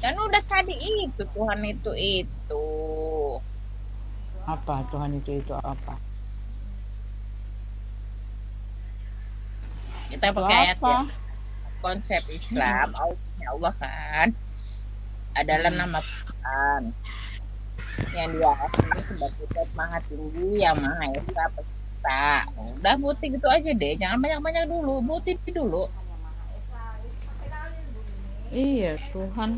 Kan udah tadi itu Tuhan itu. Apa Tuhan itu apa? Kita Itu pakai ayat apa? ya. Konsep Islam, Allah kan adalah Mm-mm. nama Tuhan yang diakini sebagai zat maha tinggi yang maha esa pencipta. Udah bukti gitu aja deh, jangan banyak-banyak dulu, bukti dulu. Iya Tuhan.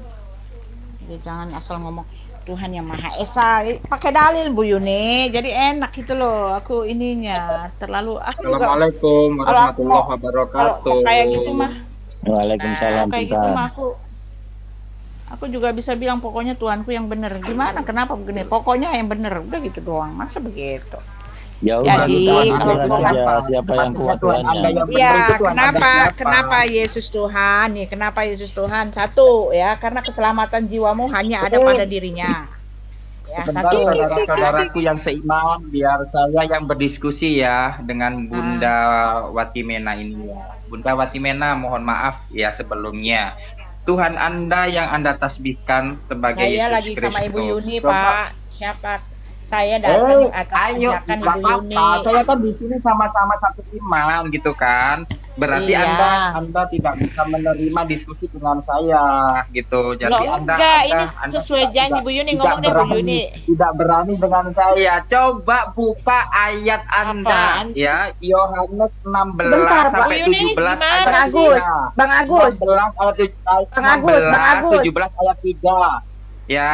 Jadi jangan asal ngomong Tuhan yang Maha Esa. Pakai dalil Bu Yuni. Jadi enak gitu loh. Aku ininya terlalu aku juga Assalamualaikum kalau aku mau warahmatullahi kalau wabarakatuh. kayak gitu mah kalau Nah, Waalaikumsalam kayak gitu Sultan. mah aku juga bisa bilang pokoknya Tuhanku yang benar. Gimana? Kenapa begini? Pokoknya yang benar. Udah gitu doang. Masa begitu? Ya udah Berarti Tuhan Tuhan Jadi Anda kalau Tuhan itu Tuhan aja siapa? siapa yang Artinya kuat Tuhan Anda Tuhannya. yang benar itu ya, Tuhan Anda siapa? kenapa Yesus Tuhan nih? Kenapa Yesus Tuhan? Satu ya, karena keselamatan jiwamu hanya ada pada Eh, dirinya. Ya, sebentar satu. Kan? saudara-saudaraku yang seiman, biar saya yang berdiskusi ya dengan Nah, Bunda Watimena ini ya. Bunda Watimena, mohon maaf ya sebelumnya. Tuhan Anda yang Anda tasbihkan sebagai saya Yesus lagi sama Ibu Kristus. Yuni, Coba Pak. Siapa? Saya datang atas ayo, ajakan nggak Ibu apa-apa. Yuni. Saya kan di sini sama-sama satu iman gitu kan. Berarti Anda Iya. Anda tidak bisa menerima diskusi dengan saya gitu. Loh, Jadi Anda enggak, ini Anda Anda sesuai janji Bu Yuni. tidak Ngomong deh Bu berani Yuni. tidak berani dengan saya. Coba buka ayat Anda Apaan sih? ya. Yohanes Sebentar, 16 Pak. Bu sampai Yuni ini 17 Bang ayat gimana sih? Agus, 3. Bang Agus, 16 ayat Bang Agus, Bang 16 Agus, 17 ayat 3. Ya.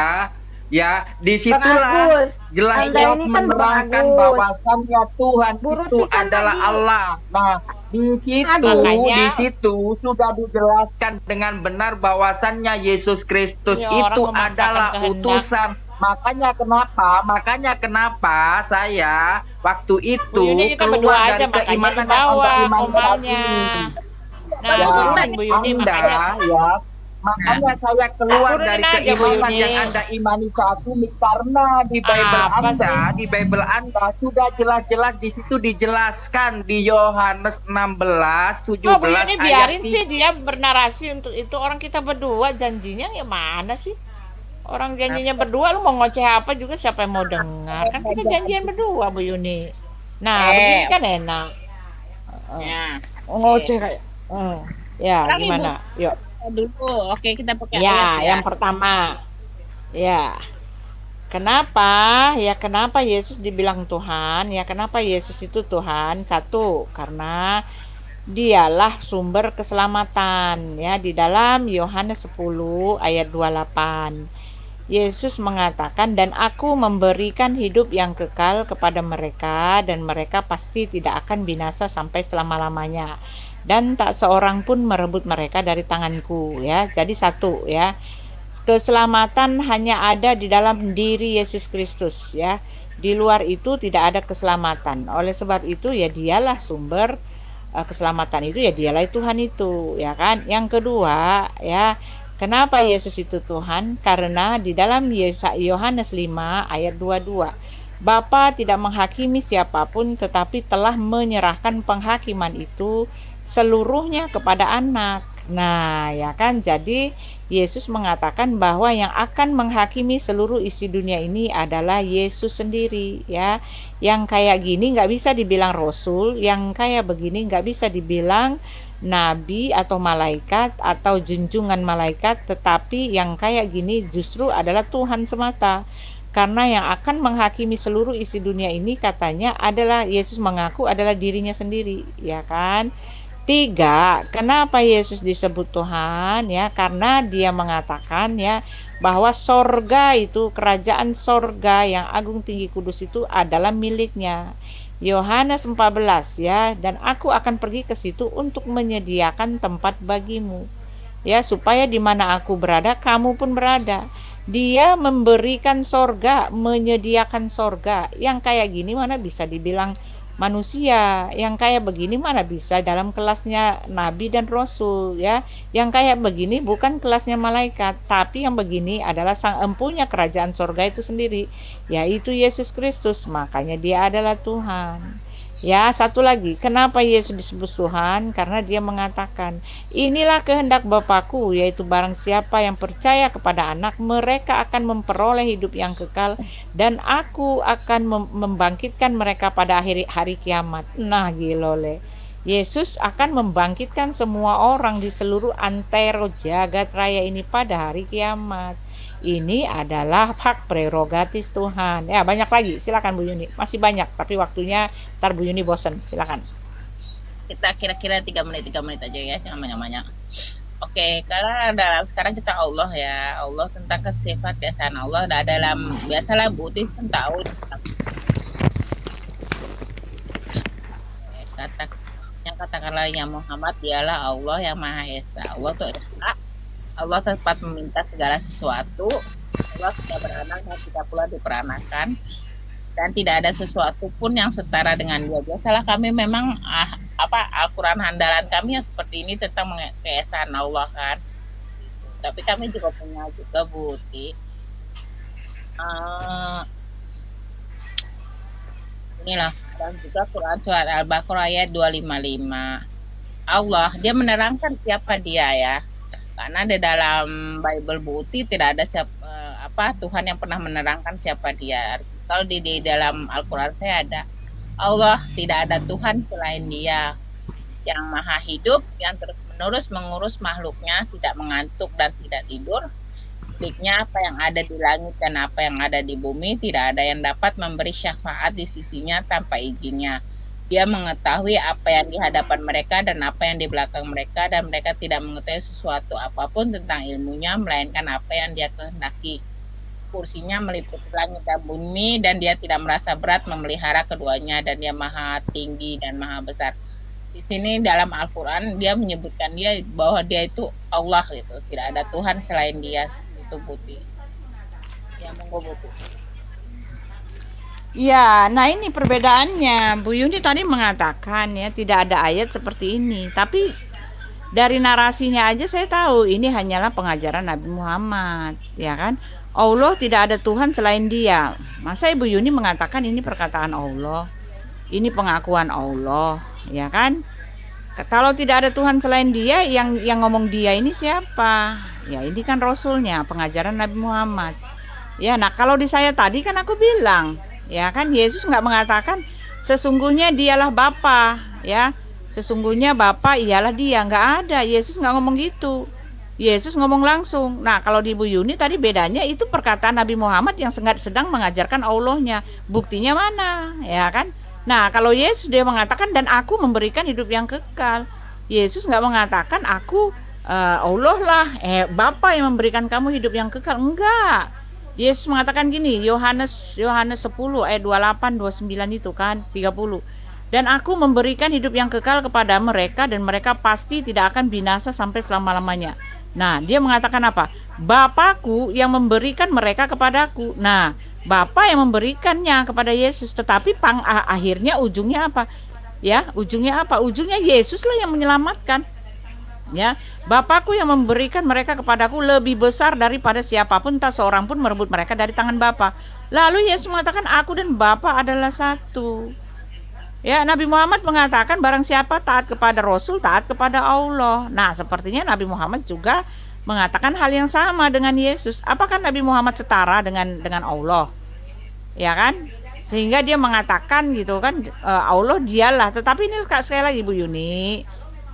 Ya, Bang disitulah Agus. jelas Anda jelas ini kan Bang menerangkan Agus. bahwasannya Tuhan Bu itu Ruti kan adalah tadi Allah. Nah, Aduh, di Makanya situ sudah dijelaskan dengan benar bahwasannya Yesus Kristus ini orang itu memaksakan adalah kehendak. utusan. Makanya kenapa saya waktu Bu Yuni itu kita berdua keluar aja, dari makanya keimanan yang Anda dibawa imani saat komalnya. ini. Nah, Ya, turunin Bu Yuni, makanya Anda ya, makanya saya keluar turunin dari aja Bu keimanan Yuni. yang Anda imani saat ini karena Apa sih? Di Bible Anda sudah jelas-jelas di situ dijelaskan di Yohanes 16 Oh, Bu 17 Yuni ayat biarin sih dia bernarasi untuk itu. Orang kita berdua janjinya gimana sih? Orang janjinya berdua, lu mau ngoceh apa juga siapa yang mau dengar? Kan kita 3. janjian berdua Bu Yuni. Nah, begini kan enak. ya. Ngoceh kayak. Ya, Sekarang Ibu gimana? Yuk. dulu. Oke, kita pakai ayat Ya, ya. yang pertama. Ya, kenapa? Ya, kenapa Yesus dibilang Tuhan? Ya, kenapa Yesus itu Tuhan? Satu, karena dialah sumber keselamatan. Ya, di dalam Yohanes 10 ayat 28. Yesus mengatakan, dan aku memberikan hidup yang kekal kepada mereka, dan mereka pasti tidak akan binasa sampai selama-lamanya. Dan tak seorang pun merebut mereka dari tanganku. Ya, jadi satu ya. Keselamatan hanya ada di dalam diri Yesus Kristus ya. Di luar itu tidak ada keselamatan. Oleh sebab itu ya dialah sumber keselamatan itu, ya dialah Tuhan itu ya kan. Yang kedua ya, kenapa Yesus itu Tuhan? Karena di dalam Yohanes 5 ayat 22, Bapa tidak menghakimi siapapun tetapi telah menyerahkan penghakiman itu seluruhnya kepada anak. Nah, ya kan, jadi Yesus mengatakan bahwa yang akan menghakimi seluruh isi dunia ini adalah Yesus sendiri ya. Yang kayak gini nggak bisa dibilang Rasul, yang kayak begini nggak bisa dibilang nabi atau malaikat atau junjungan malaikat, tetapi yang kayak gini justru adalah Tuhan semata. Karena yang akan menghakimi seluruh isi dunia ini katanya adalah Yesus, mengaku adalah dirinya sendiri, ya kan? Tiga, kenapa Yesus disebut Tuhan? Ya, karena dia mengatakan ya bahwa sorga itu, kerajaan sorga yang agung tinggi kudus itu adalah miliknya. Yohanes 14 ya, dan aku akan pergi ke situ untuk menyediakan tempat bagimu. Ya, supaya di mana aku berada, kamu pun berada. Dia memberikan sorga, menyediakan sorga. Yang kayak gini mana bisa dibilang manusia, yang kayak begini mana bisa dalam kelasnya nabi dan rasul ya. Yang kayak begini bukan kelasnya malaikat, tapi yang begini adalah sang empunya kerajaan sorga itu sendiri, yaitu Yesus Kristus. Makanya dia adalah Tuhan. Ya, satu lagi, kenapa Yesus disebut Tuhan? Karena dia mengatakan, inilah kehendak Bapakku, yaitu barang siapa yang percaya kepada anak, mereka akan memperoleh hidup yang kekal, dan aku akan membangkitkan mereka pada hari kiamat. Nah, gilole. Yesus akan membangkitkan semua orang di seluruh antero jagat raya ini pada hari kiamat. Ini adalah hak prerogatif Tuhan. Ya, banyak lagi. Silakan Bu Yuni. Masih banyak, tapi waktunya ntar Bu Yuni bosen. Silakan. Kita kira-kira 3 menit aja ya, jangan banyak-banyak. Oke, karena dalam sekarang kita Allah ya, Allah tentang sifat keesaan Allah. Dalam biasalah Bu Tis tahu katakanlah yang Muhammad dialah Allah yang Maha Esa. Allah itu Esa. Allah tempat meminta segala sesuatu. Allah sudah beranak dan tidak pula diperanakan. Dan tidak ada sesuatu pun yang setara dengan dia. Biasalah kami memang Al-Quran handalan kami yang seperti ini tentang keesaan Allah kan. Tapi kami juga punya juga bukti. Inilah dan juga Quran surat Al-Baqarah ayat 255. Allah dia menerangkan siapa dia ya. Karena di dalam Bible bukti tidak ada Tuhan yang pernah menerangkan siapa dia. Kalau di dalam Al-Quran saya ada Allah tidak ada Tuhan selain dia yang maha hidup yang terus-menerus mengurus makhluknya, tidak mengantuk dan tidak tidur. Miliknya apa yang ada di langit dan apa yang ada di bumi, tidak ada yang dapat memberi syafaat di sisinya tanpa izinnya. Dia mengetahui apa yang di hadapan mereka dan apa yang di belakang mereka, dan mereka tidak mengetahui sesuatu apapun tentang ilmunya, melainkan apa yang dia kehendaki. Kursinya meliputi langit dan bumi, dan dia tidak merasa berat memelihara keduanya, dan dia maha tinggi dan maha besar. Di sini dalam Al-Quran dia menyebutkan dia bahwa dia itu Allah gitu, tidak ada Tuhan selain dia. Itu Putih. Ya monggo Putih. Ya, nah ini perbedaannya. Bu Yuni tadi mengatakan ya tidak ada ayat seperti ini, tapi dari narasinya aja saya tahu ini hanyalah pengajaran Nabi Muhammad, ya kan? Allah tidak ada Tuhan selain dia. Masa Ibu Yuni mengatakan ini perkataan Allah? Ini pengakuan Allah, ya kan? Kalau tidak ada Tuhan selain dia, yang ngomong dia ini siapa? Ya ini kan Rasulnya, pengajaran Nabi Muhammad. Ya, nah kalau di saya tadi kan aku bilang, ya kan Yesus nggak mengatakan sesungguhnya dialah Bapa, ya. Sesungguhnya Bapa ialah dia, nggak ada. Yesus nggak ngomong gitu. Yesus ngomong langsung. Nah kalau di Bu Yuni tadi bedanya itu perkataan Nabi Muhammad yang sedang mengajarkan Allahnya. Buktinya mana, ya kan? Nah kalau Yesus dia mengatakan dan aku memberikan hidup yang kekal. Yesus nggak mengatakan aku Allah lah, Bapa yang memberikan kamu hidup yang kekal. Enggak. Yesus mengatakan gini, Yohanes 10 ayat 28 29 itu kan 30. Dan aku memberikan hidup yang kekal kepada mereka dan mereka pasti tidak akan binasa sampai selama-lamanya. Nah, dia mengatakan apa? Bapakku yang memberikan mereka kepadaku. Nah, Bapa yang memberikannya kepada Yesus, tetapi akhirnya ujungnya apa? Ya, ujungnya apa? Ujungnya Yesuslah yang menyelamatkan. Ya, Bapakku yang memberikan mereka kepadaku lebih besar daripada siapapun, tak seorang pun merebut mereka dari tangan Bapa. Lalu Yesus mengatakan aku dan Bapa adalah satu. Ya, Nabi Muhammad mengatakan barang siapa taat kepada Rasul, taat kepada Allah. Nah, sepertinya Nabi Muhammad juga mengatakan hal yang sama dengan Yesus. Apakah Nabi Muhammad setara dengan Allah? Ya kan? Sehingga dia mengatakan gitu kan, Allah dialah. Tetapi ini sekali lagi Bu Yuni,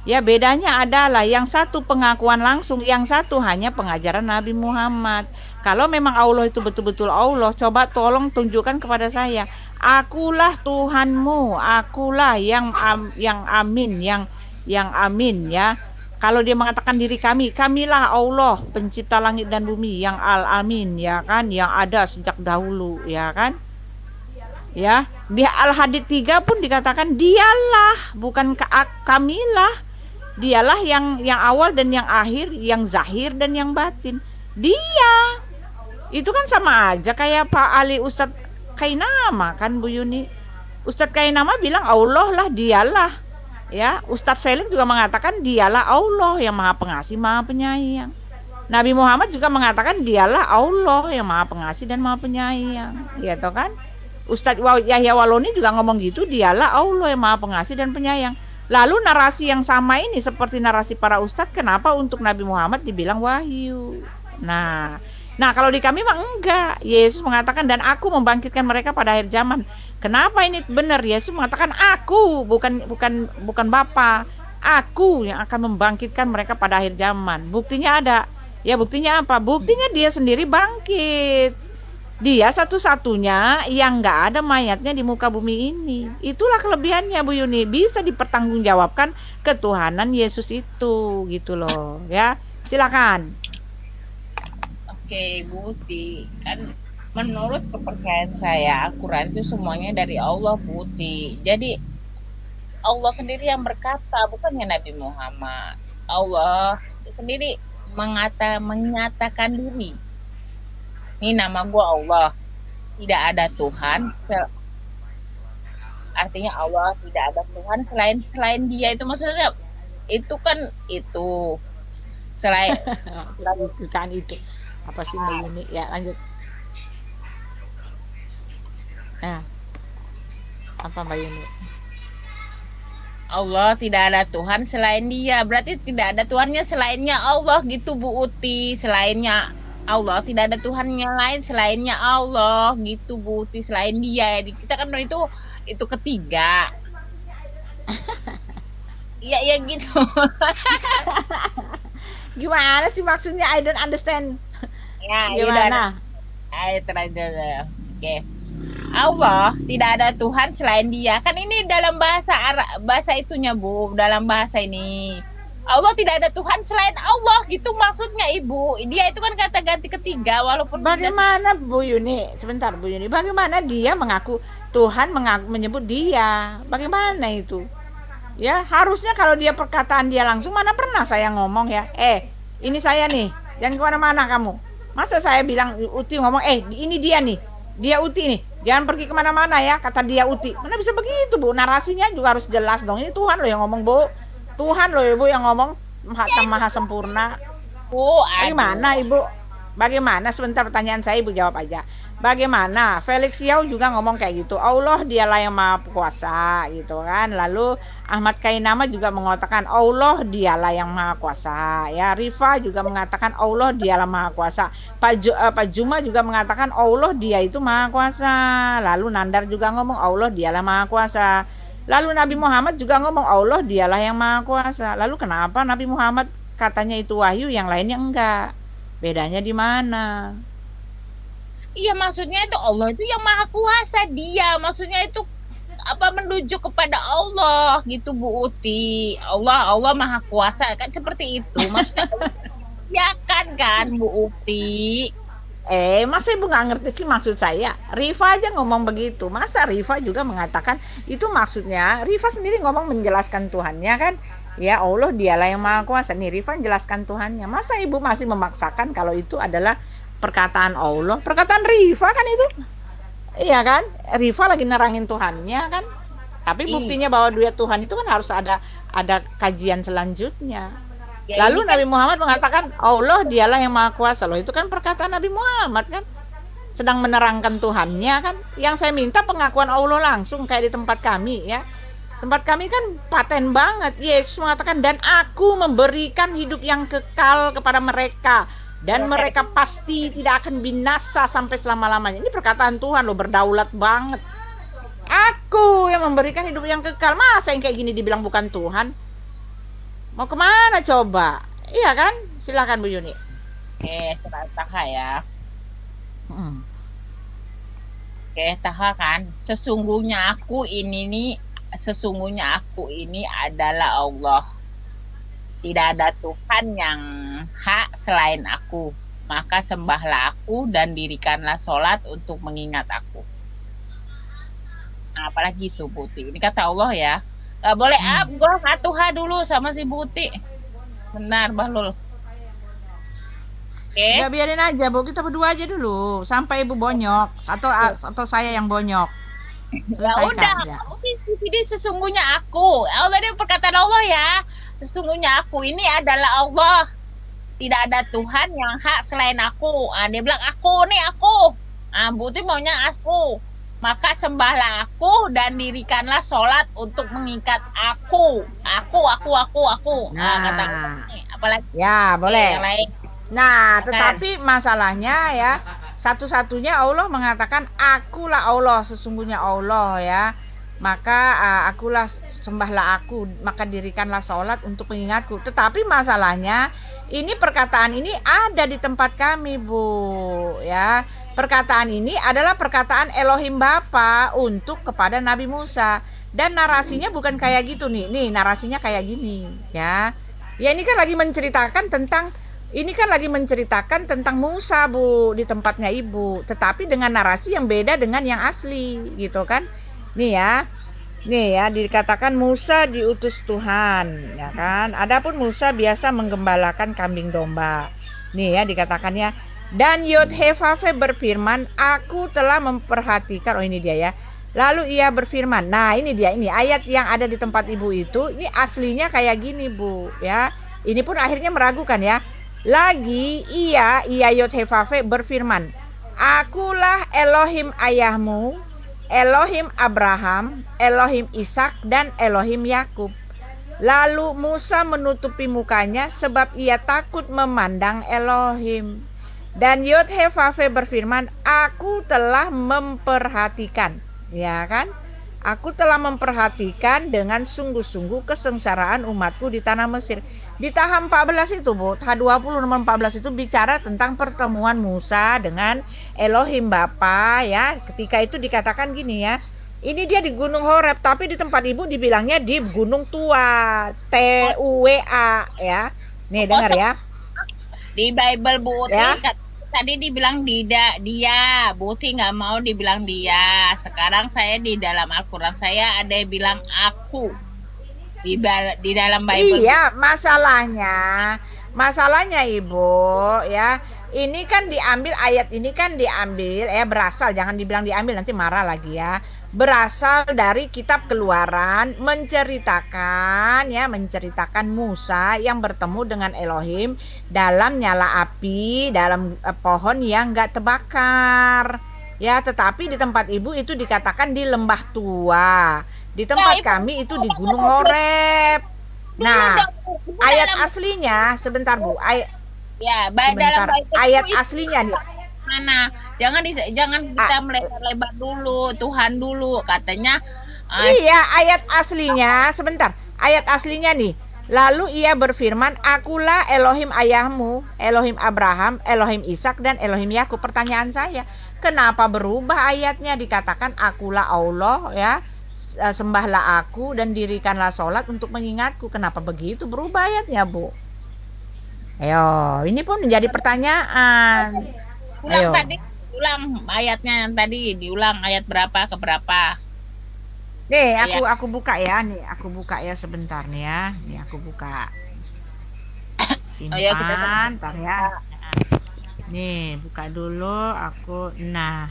ya bedanya adalah yang satu pengakuan langsung, yang satu hanya pengajaran Nabi Muhammad. Kalau memang Allah itu betul-betul Allah, coba tolong tunjukkan kepada saya. Akulah Tuhanmu, akulah yang amin, yang amin ya. Kalau dia mengatakan diri kamilah Allah, pencipta langit dan bumi, yang al-amin ya kan, yang ada sejak dahulu ya kan. Ya, di Al-Hadid 3 pun dikatakan dialah, bukan kamilah. Dialah yang awal dan yang akhir, yang zahir dan yang batin. Dia. Itu kan sama aja kayak Pak Ali Ustadz Kainama kan Bu Yuni. Ustadz Kainama bilang Allah lah, dialah. Ya, Ustadz Felix juga mengatakan dialah Allah yang Maha Pengasih, Maha Penyayang. Nabi Muhammad juga mengatakan dialah Allah yang Maha Pengasih dan Maha Penyayang. Ya toh kan? Ustadz Yahya Waloni juga ngomong gitu, dialah Allah yang maha pengasih dan penyayang. Lalu narasi yang sama ini seperti narasi para ustadz, kenapa untuk Nabi Muhammad dibilang wahyu? Nah, kalau di kami mah enggak. Yesus mengatakan dan aku membangkitkan mereka pada akhir zaman. Kenapa ini benar? Yesus mengatakan aku, bukan Bapa. Aku yang akan membangkitkan mereka pada akhir zaman. Buktinya ada. Ya buktinya apa? Buktinya dia sendiri bangkit. Dia satu-satunya yang nggak ada mayatnya di muka bumi ini. Itulah kelebihannya Bu Yuni, bisa dipertanggungjawabkan ketuhanan Yesus itu, gitu loh ya. Silakan. Oke, Bu Uti. Kan menurut kepercayaan saya, Al-Quran itu semuanya dari Allah, Bu Uti. Jadi Allah sendiri yang berkata, bukannya Nabi Muhammad. Allah sendiri menyatakan diri. Ini nama gue Allah, tidak ada Tuhan. Artinya Allah tidak ada Tuhan selain Dia, itu maksudnya itu kan itu selain Bukan itu. Apa sih Mbak Yuni? Ya lanjut. Nah, apa Mbak Yuni? Allah tidak ada Tuhan selain Dia, berarti tidak ada Tuhannya selainnya Allah gitu Bu Uti. Selainnya Allah tidak ada Tuhannya lain selainnya Allah gitu Bu Uti, selain Dia. Kita kan itu ketiga. Iya gitu. Gimana sih maksudnya? I don't understand. Ya, Gimana? Oke. Allah tidak ada Tuhan selain Dia. Kan ini dalam bahasa itunya Bu, dalam bahasa ini. Allah tidak ada Tuhan selain Allah gitu maksudnya Ibu. Dia itu kan kata ganti ketiga walaupun Bagaimana Bu Yuni? Sebentar Bu Yuni. Bagaimana dia mengaku Tuhan menyebut dia? Bagaimana itu? Ya harusnya kalau dia perkataan dia langsung, mana pernah saya ngomong ya. Ini saya nih. Jangan kemana-mana kamu. Masa saya bilang Uti ngomong ini dia nih. Dia Uti nih. Jangan pergi kemana-mana ya. Kata dia Uti. Mana bisa begitu Bu? Narasinya juga harus jelas dong. Ini Tuhan loh yang ngomong Bu. Tuhan loh Ibu yang ngomong maha sempurna. Bagaimana Ibu? Bagaimana? Sebentar pertanyaan saya Ibu jawab aja. Bagaimana? Felix Yau juga ngomong kayak gitu. Allah dialah yang maha kuasa gitu kan. Lalu Ahmad Kainama juga mengatakan Allah dialah yang maha kuasa. Ya, Rifa juga mengatakan Allah dialah maha kuasa. Pak Juma juga mengatakan Allah dia itu maha kuasa. Lalu Nandar juga ngomong Allah dialah maha kuasa. Lalu Nabi Muhammad juga ngomong Allah dialah yang maha kuasa. Lalu kenapa Nabi Muhammad katanya itu wahyu, yang lainnya enggak? Bedanya di mana? Iya, maksudnya itu Allah itu yang maha kuasa. Dia maksudnya itu apa, menuju kepada Allah gitu Bu Uti. Allah maha kuasa kan seperti itu maksudnya. Ya kan Bu Uti. Masa Ibu nggak ngerti sih maksud saya? Rifa aja ngomong begitu. Masa Rifa juga mengatakan itu maksudnya? Rifa sendiri ngomong menjelaskan Tuhannya kan? Ya Allah dialah yang maha kuasa. Nih Rifa menjelaskan Tuhannya. Masa Ibu masih memaksakan kalau itu adalah perkataan Allah? Perkataan Rifa kan itu? Iya kan? Rifa lagi nerangin Tuhannya kan? Tapi buktinya bahwa dia Tuhan itu kan harus ada kajian selanjutnya. Ya, Lalu kan Nabi Muhammad mengatakan Allah dialah yang maha kuasa. Loh itu kan perkataan Nabi Muhammad kan, sedang menerangkan Tuhannya kan. Yang saya minta pengakuan Allah langsung kayak di tempat kami ya. Tempat kami kan paten banget. Yesus mengatakan dan aku memberikan hidup yang kekal kepada mereka dan mereka pasti tidak akan binasa sampai selama-lamanya. Ini perkataan Tuhan loh, berdaulat banget. Aku yang memberikan hidup yang kekal. Masa yang kayak gini dibilang bukan Tuhan? Mau kemana coba? Iya kan? Silakan Bu Yuni. Taha ya. Taha kan. Sesungguhnya aku ini adalah Allah. Tidak ada Tuhan yang hak selain aku. Maka sembahlah aku dan dirikanlah sholat untuk mengingat aku. Nah, apalagi itu Putih. Ini kata Allah ya. Gak boleh gue ngatuha dulu sama si Buti. Benar Bahlul. Ya biarin aja Bu, kita berdua aja dulu sampai Ibu bonyok atau saya yang bonyok. Selesaikan ya. Jadi sesungguhnya aku. Allah ini perkataan Allah ya. Sesungguhnya aku ini adalah Allah. Tidak ada Tuhan yang hak selain aku. Dia bilang aku nih aku. Buti maunya aku. maka sembahlah aku dan dirikanlah sholat untuk mengikat aku. Nah, kata apalagi Ya, boleh. yang lain. Nah, Kan. tetapi masalahnya ya, satu-satunya Allah mengatakan akulah Allah, sesungguhnya Allah ya. Maka akulah, sembahlah aku, maka dirikanlah sholat untuk mengingatku. Tetapi masalahnya ini perkataan ini ada di tempat kami, Bu, ya. Perkataan ini adalah perkataan Elohim Bapa untuk kepada Nabi Musa, dan narasinya bukan kayak gitu nih. Nih, narasinya kayak gini, ya. Ya, ini kan lagi menceritakan tentang Musa, Bu, di tempatnya Ibu, tetapi dengan narasi yang beda dengan yang asli, gitu kan. Nih ya, dikatakan Musa diutus Tuhan, ya kan. Adapun Musa biasa menggembalakan kambing domba. Nih ya, dikatakannya, dan Yod-Heh-Vaveh berfirman, aku telah memperhatikan. Oh, ini dia ya. Lalu ia berfirman. Nah, ini dia, ini ayat yang ada di tempat Ibu itu, ini aslinya kayak gini, Bu, ya. Ini pun akhirnya meragukan ya. Lagi ia Yod-Heh-Vaveh berfirman, akulah Elohim ayahmu, Elohim Abraham, Elohim Ishak, dan Elohim Yakub. Lalu Musa menutupi mukanya sebab ia takut memandang Elohim. Dan Yod-Heh-Vaveh berfirman, aku telah memperhatikan, ya kan? Aku telah memperhatikan dengan sungguh-sungguh kesengsaraan umatku di tanah Mesir. Di tahap 14 itu, Bu, tahap 20 nomor 14 itu bicara tentang pertemuan Musa dengan Elohim Bapa, ya. Ketika itu dikatakan gini ya. Ini dia di Gunung Horeb, tapi di tempat Ibu dibilangnya di Gunung Tua, T-U-W-A, ya. Nih, dengar ya. Di Bible Bu Uti Ya. tadi dibilang dia, Bu Uti nggak mau dibilang dia. Sekarang saya di dalam Al-Quran saya ada yang bilang aku. Di dalam Bible. Iya, masalahnya Ibu, ya. Ini kan diambil, ayat ini kan diambil, berasal, jangan dibilang diambil nanti marah lagi ya. Berasal dari kitab Keluaran, menceritakan Musa yang bertemu dengan Elohim dalam nyala api, dalam pohon yang enggak terbakar. Ya, tetapi di tempat Ibu itu dikatakan di lembah tua. Di tempat kami itu di Gunung Horeb. Nah, ayat aslinya sebentar, Bu. Ya, Sebentar. Ayat aslinya nih. Mana? Jangan kita melebar-lebar dulu, Tuhan dulu katanya. Iya, ayat aslinya sebentar. Ayat aslinya nih. Lalu ia berfirman, akulah Elohim ayahmu, Elohim Abraham, Elohim Ishak, dan Elohim Yakub. Pertanyaan saya, kenapa berubah ayatnya, dikatakan akulah Allah, ya, sembahlah aku dan dirikanlah sholat untuk mengingatku. Kenapa begitu berubah ayatnya, Bu? Ayo, ini pun menjadi pertanyaan. Ulang ayatnya yang tadi, diulang ayat berapa ke berapa. Nih, aku buka ya. Nih, aku buka ya sebentar nih ya. Nih, aku buka. Simpan, ntar ya. Nih, buka dulu aku. Nah.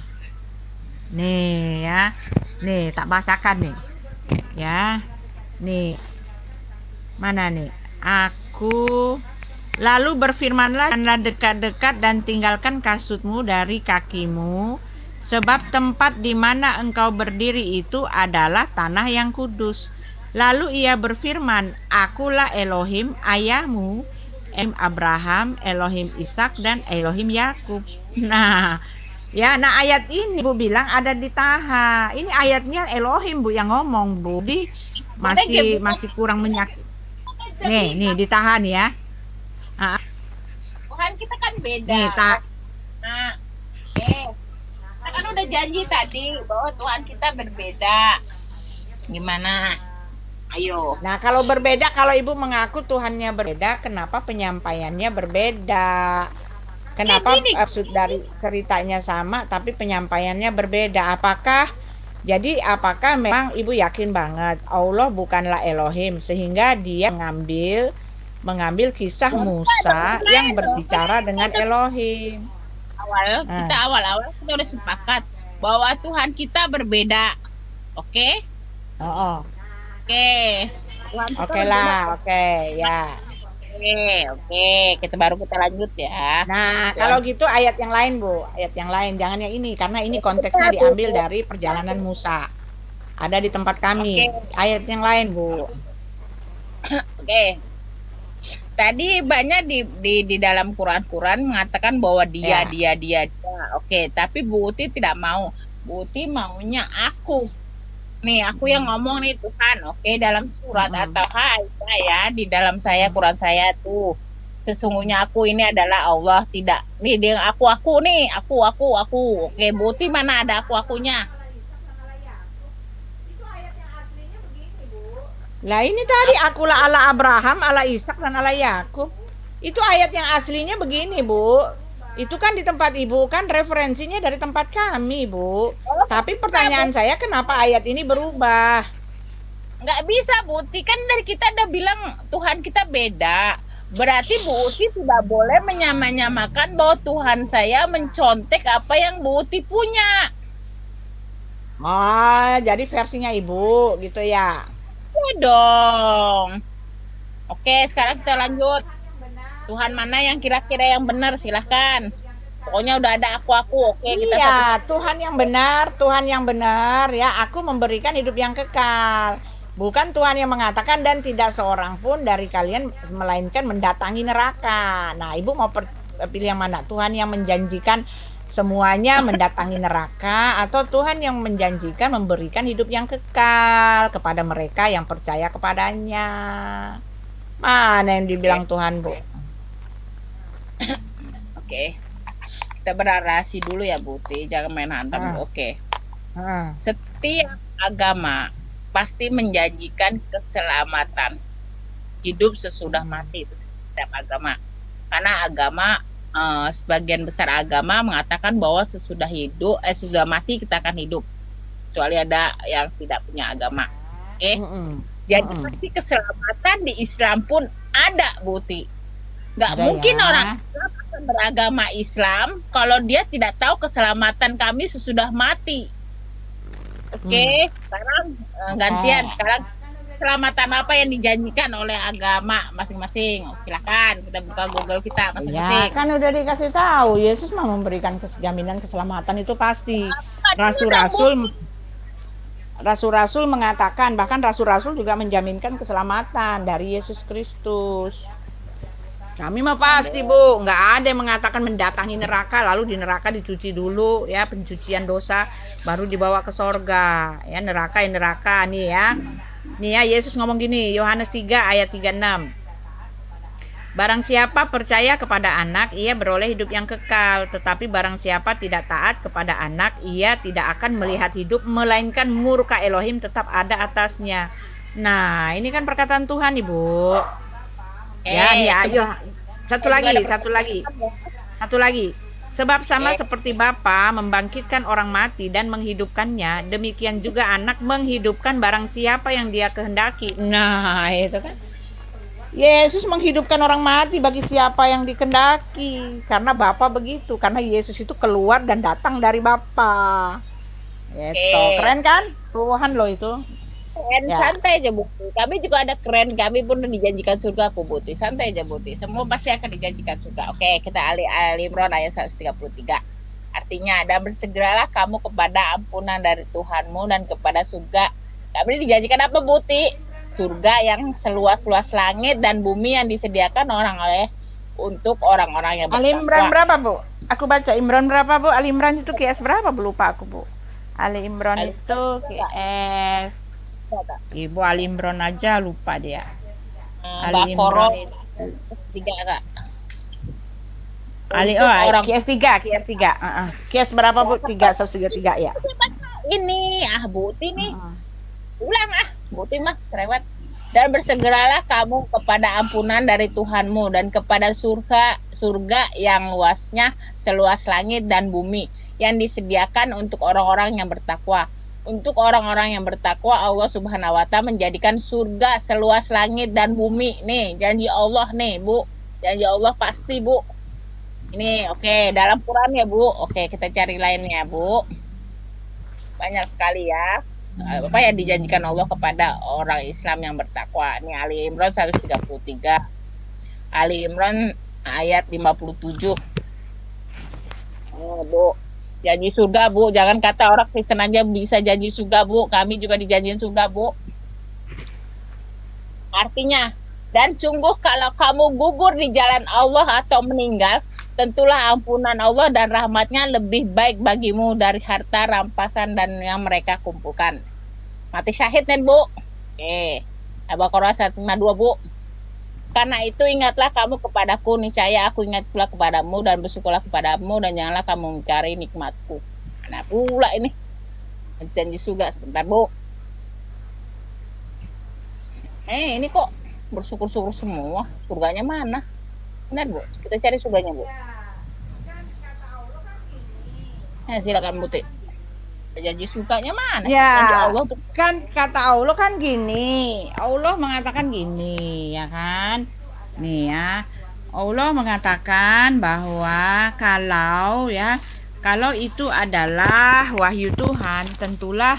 Nih ya. Nih, tak bacakan nih. Ya. Nih. Mana nih? Aku lalu berfirmanlah, janganlah dekat-dekat dan tinggalkan kasutmu dari kakimu, sebab tempat di mana engkau berdiri itu adalah tanah yang kudus. Lalu ia berfirman, akulah Elohim ayahmu, Elohim Abraham, Elohim Ishak, dan Elohim Yakub. Nah, ayat ini Bu bilang ada di Taha. Ini ayatnya Elohim, Bu, yang ngomong, Bu. Jadi masih kurang menyakit. Nih ditahan ya. Tuhan kita kan beda. Nih, Kita kan udah janji tadi bahwa Tuhan kita berbeda. Gimana? Ayo. Nah, kalau berbeda, kalau Ibu mengaku Tuhannya berbeda, kenapa penyampaiannya berbeda? Kenapa maksud dari ceritanya sama tapi penyampaiannya berbeda? Apakah memang Ibu yakin banget Allah bukanlah Elohim sehingga dia mengambil kisah Musa yang berbicara dengan Elohim? Awal kita udah sepakat bahwa Tuhan kita berbeda. Oke? Oke. Oke. Oke lah, oke ya. Oke, kita lanjut ya. Nah, kalau gitu ayat yang lain, Bu. Ayat yang lain, jangan yang ini karena ini konteksnya diambil dari perjalanan Musa. Ada di tempat kami. Ayat yang lain, Bu. Oke. Tadi banyak di dalam Quran mengatakan bahwa dia. Oke, tapi Bu Uti tidak mau. Bu Uti maunya aku. Nih, aku yang ngomong nih Tuhan. Oke, dalam surat atau ya, di dalam Quran saya tuh. Sesungguhnya aku ini adalah Allah, tidak. Nih, dia aku nih, aku. Oke, Bu Uti mana ada akunya? Lah ini tadi akulah ala Abraham, ala Ishak dan ala Yakub. Itu ayat yang aslinya begini, Bu. Itu kan di tempat Ibu kan referensinya dari tempat kami, Bu. Tapi pertanyaan saya kenapa ayat ini berubah? Nggak bisa, Bu Uti. Kan dari kita udah bilang Tuhan kita beda. Berarti Bu Uti tidak boleh menyamakan bahwa Tuhan saya mencontek apa yang Bu Uti punya. Jadi versinya Ibu gitu ya. Ya dong. Oke, sekarang kita lanjut. Tuhan mana yang kira-kira yang benar? Silahkan. Pokoknya udah ada aku. Oke, iya, Tuhan yang benar ya. Aku memberikan hidup yang kekal. Bukan Tuhan yang mengatakan dan tidak seorang pun dari kalian melainkan mendatangi neraka. Nah, Ibu mau pilih yang mana? Tuhan yang menjanjikan semuanya mendatangi neraka atau Tuhan yang menjanjikan memberikan hidup yang kekal kepada mereka yang percaya kepadanya? Mana yang dibilang Tuhan, Bu? Oke. Kita berarasi dulu ya, Bu Uti. Jangan main hantam. Oke. Setiap agama pasti menjanjikan keselamatan hidup sesudah mati. Itu setiap agama. Karena agama sebagian besar agama mengatakan bahwa sesudah mati kita akan hidup, kecuali ada yang tidak punya agama. Oke. Jadi pasti keselamatan di Islam pun ada, Bu Uti. Nggak mungkin orang Islam akan beragama Islam kalau dia tidak tahu keselamatan kami sesudah mati. Oke. Sekarang gantian. Sekarang keselamatan apa yang dijanjikan oleh agama masing-masing? Silakan kita buka Google kita masing-masing. Ya, kan udah dikasih tahu Yesus mau memberikan jaminan keselamatan itu pasti. Rasul-rasul mengatakan, bahkan rasul-rasul juga menjaminkan keselamatan dari Yesus Kristus. Kami mah pasti, Bu, nggak ada yang mengatakan mendatangi neraka lalu di neraka dicuci dulu ya, pencucian dosa baru dibawa ke sorga ya. Neraka nih ya. Nih ya, Yesus ngomong gini, Yohanes 3 ayat 36. Barang siapa percaya kepada anak, ia beroleh hidup yang kekal. Tetapi barang siapa tidak taat kepada anak, ia tidak akan melihat hidup, melainkan murka Elohim tetap ada atasnya. Nah, ini kan perkataan Tuhan, Ibu. Ya, nih ayo. Satu lagi. Sebab sama seperti Bapa membangkitkan orang mati dan menghidupkannya, demikian juga anak menghidupkan barang siapa yang dia kehendaki. Nah, itu kan. Yesus menghidupkan orang mati bagi siapa yang dikehendaki. Karena Bapa begitu. Karena Yesus itu keluar dan datang dari Bapa. Gitu. Keren kan? Tuhan loh itu. Keren, santai aja, Bu. Kami juga ada keren. Kami pun dijanjikan surga, aku, Bu. Santai aja, Bu. Semua pasti akan dijanjikan surga. Oke, kita Al-Imran ayat 133. Artinya, dan bersegeralah kamu kepada ampunan dari Tuhanmu dan kepada surga. Kami dijanjikan apa, Bu? Surga yang seluas-luas langit dan bumi yang disediakan untuk orang-orang yang bertakwa. Al-Imran berapa, Bu? Aku baca Imran berapa, Bu? Al-Imran itu QS berapa? Lupa aku, Bu. Al-Imran itu QS. Ibu Al-Imran aja lupa dia. Al-Imran itu 3 Kak. QS 3. QS berapa, Bu? 133 ya. Ini Bu Uti nih. Ulang Bu Uti mah cerewet. Dan bersegeralah kamu kepada ampunan dari Tuhanmu dan kepada surga yang luasnya seluas langit dan bumi yang disediakan untuk orang-orang yang bertakwa. Untuk orang-orang yang bertakwa, Allah Subhanahu wa Ta'ala menjadikan surga seluas langit dan bumi. Nih, janji Allah nih, Bu. Janji Allah pasti, Bu. Ini oke, dalam Quran ya, Bu. Oke, kita cari lainnya, Bu. Banyak sekali ya. Apa yang dijanjikan Allah kepada orang Islam yang bertakwa. Ini Ali Imran 133. Ali Imran ayat 57. Bu. Janji surga, Bu. Jangan kata orang Kristen aja bisa janji surga, Bu. Kami juga dijanjiin surga, Bu. Artinya, dan sungguh kalau kamu gugur di jalan Allah atau meninggal, tentulah ampunan Allah dan rahmatnya lebih baik bagimu dari harta rampasan dan yang mereka kumpulkan. Mati syahid, nen, Bu. Al-Baqarah 152, Bu. Karena itu ingatlah kamu kepadaku, niscaya aku ingat pula kepadamu dan bersyukurlah kepadamu dan janganlah kamu mencari nikmatku. Nah pula ini janji surga sebentar, Bu. Ini kok bersyukur-syukur semua. Surganya mana? Benar, Bu. Kita cari surganya, Bu. Silakan, Bu. Janji surganya mana? Ya, Janji Allah tuh. kan kata Allah kan gini. Allah mengatakan gini, ya kan? Nih ya. Allah mengatakan bahwa kalau itu adalah wahyu Tuhan, tentulah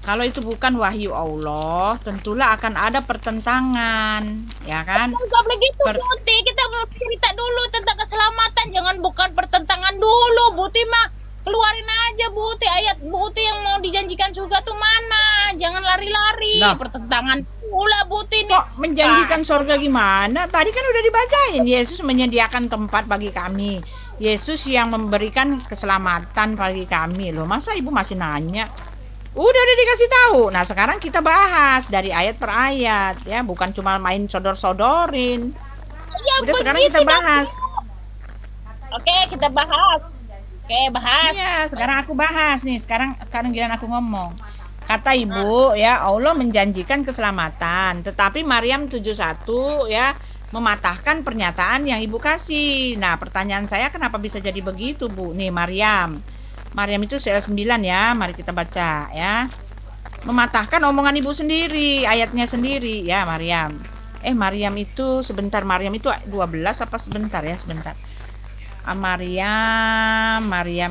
kalau itu bukan wahyu Allah, tentulah akan ada pertentangan, ya kan? Enggak begitu, Buti. Kita mau cerita dulu tentang keselamatan, jangan bukan pertentangan dulu, Buti mah. Keluarin aja, Buti, ayat Buti yang mau dijanjikan surga tuh mana? Jangan lari-lari. Nah. Pertentangan pula, Buti nih. Kok menjanjikan surga gimana? Tadi kan udah dibacain, Yesus menyediakan tempat bagi kami. Yesus yang memberikan keselamatan bagi kami loh. Masa ibu masih nanya? Udah dikasih tahu. Nah, sekarang kita bahas dari ayat per ayat ya, bukan cuma main sodor-sodorin. Ya, Udah sekarang kita bahas. Oke, kita bahas. Oke, bahas. Iya, sekarang aku bahas nih. Sekarang giliran aku ngomong. Kata ibu ya, Allah menjanjikan keselamatan, tetapi Maryam 71 ya mematahkan pernyataan yang ibu kasih. Nah, pertanyaan saya kenapa bisa jadi begitu, Bu? Nih, Maryam itu ayat 9 ya. Mari kita baca ya. Mematahkan omongan ibu sendiri, ayatnya sendiri ya, Maryam. Maryam itu sebentar, Maryam itu 12 apa sebentar ya, sebentar. Maryam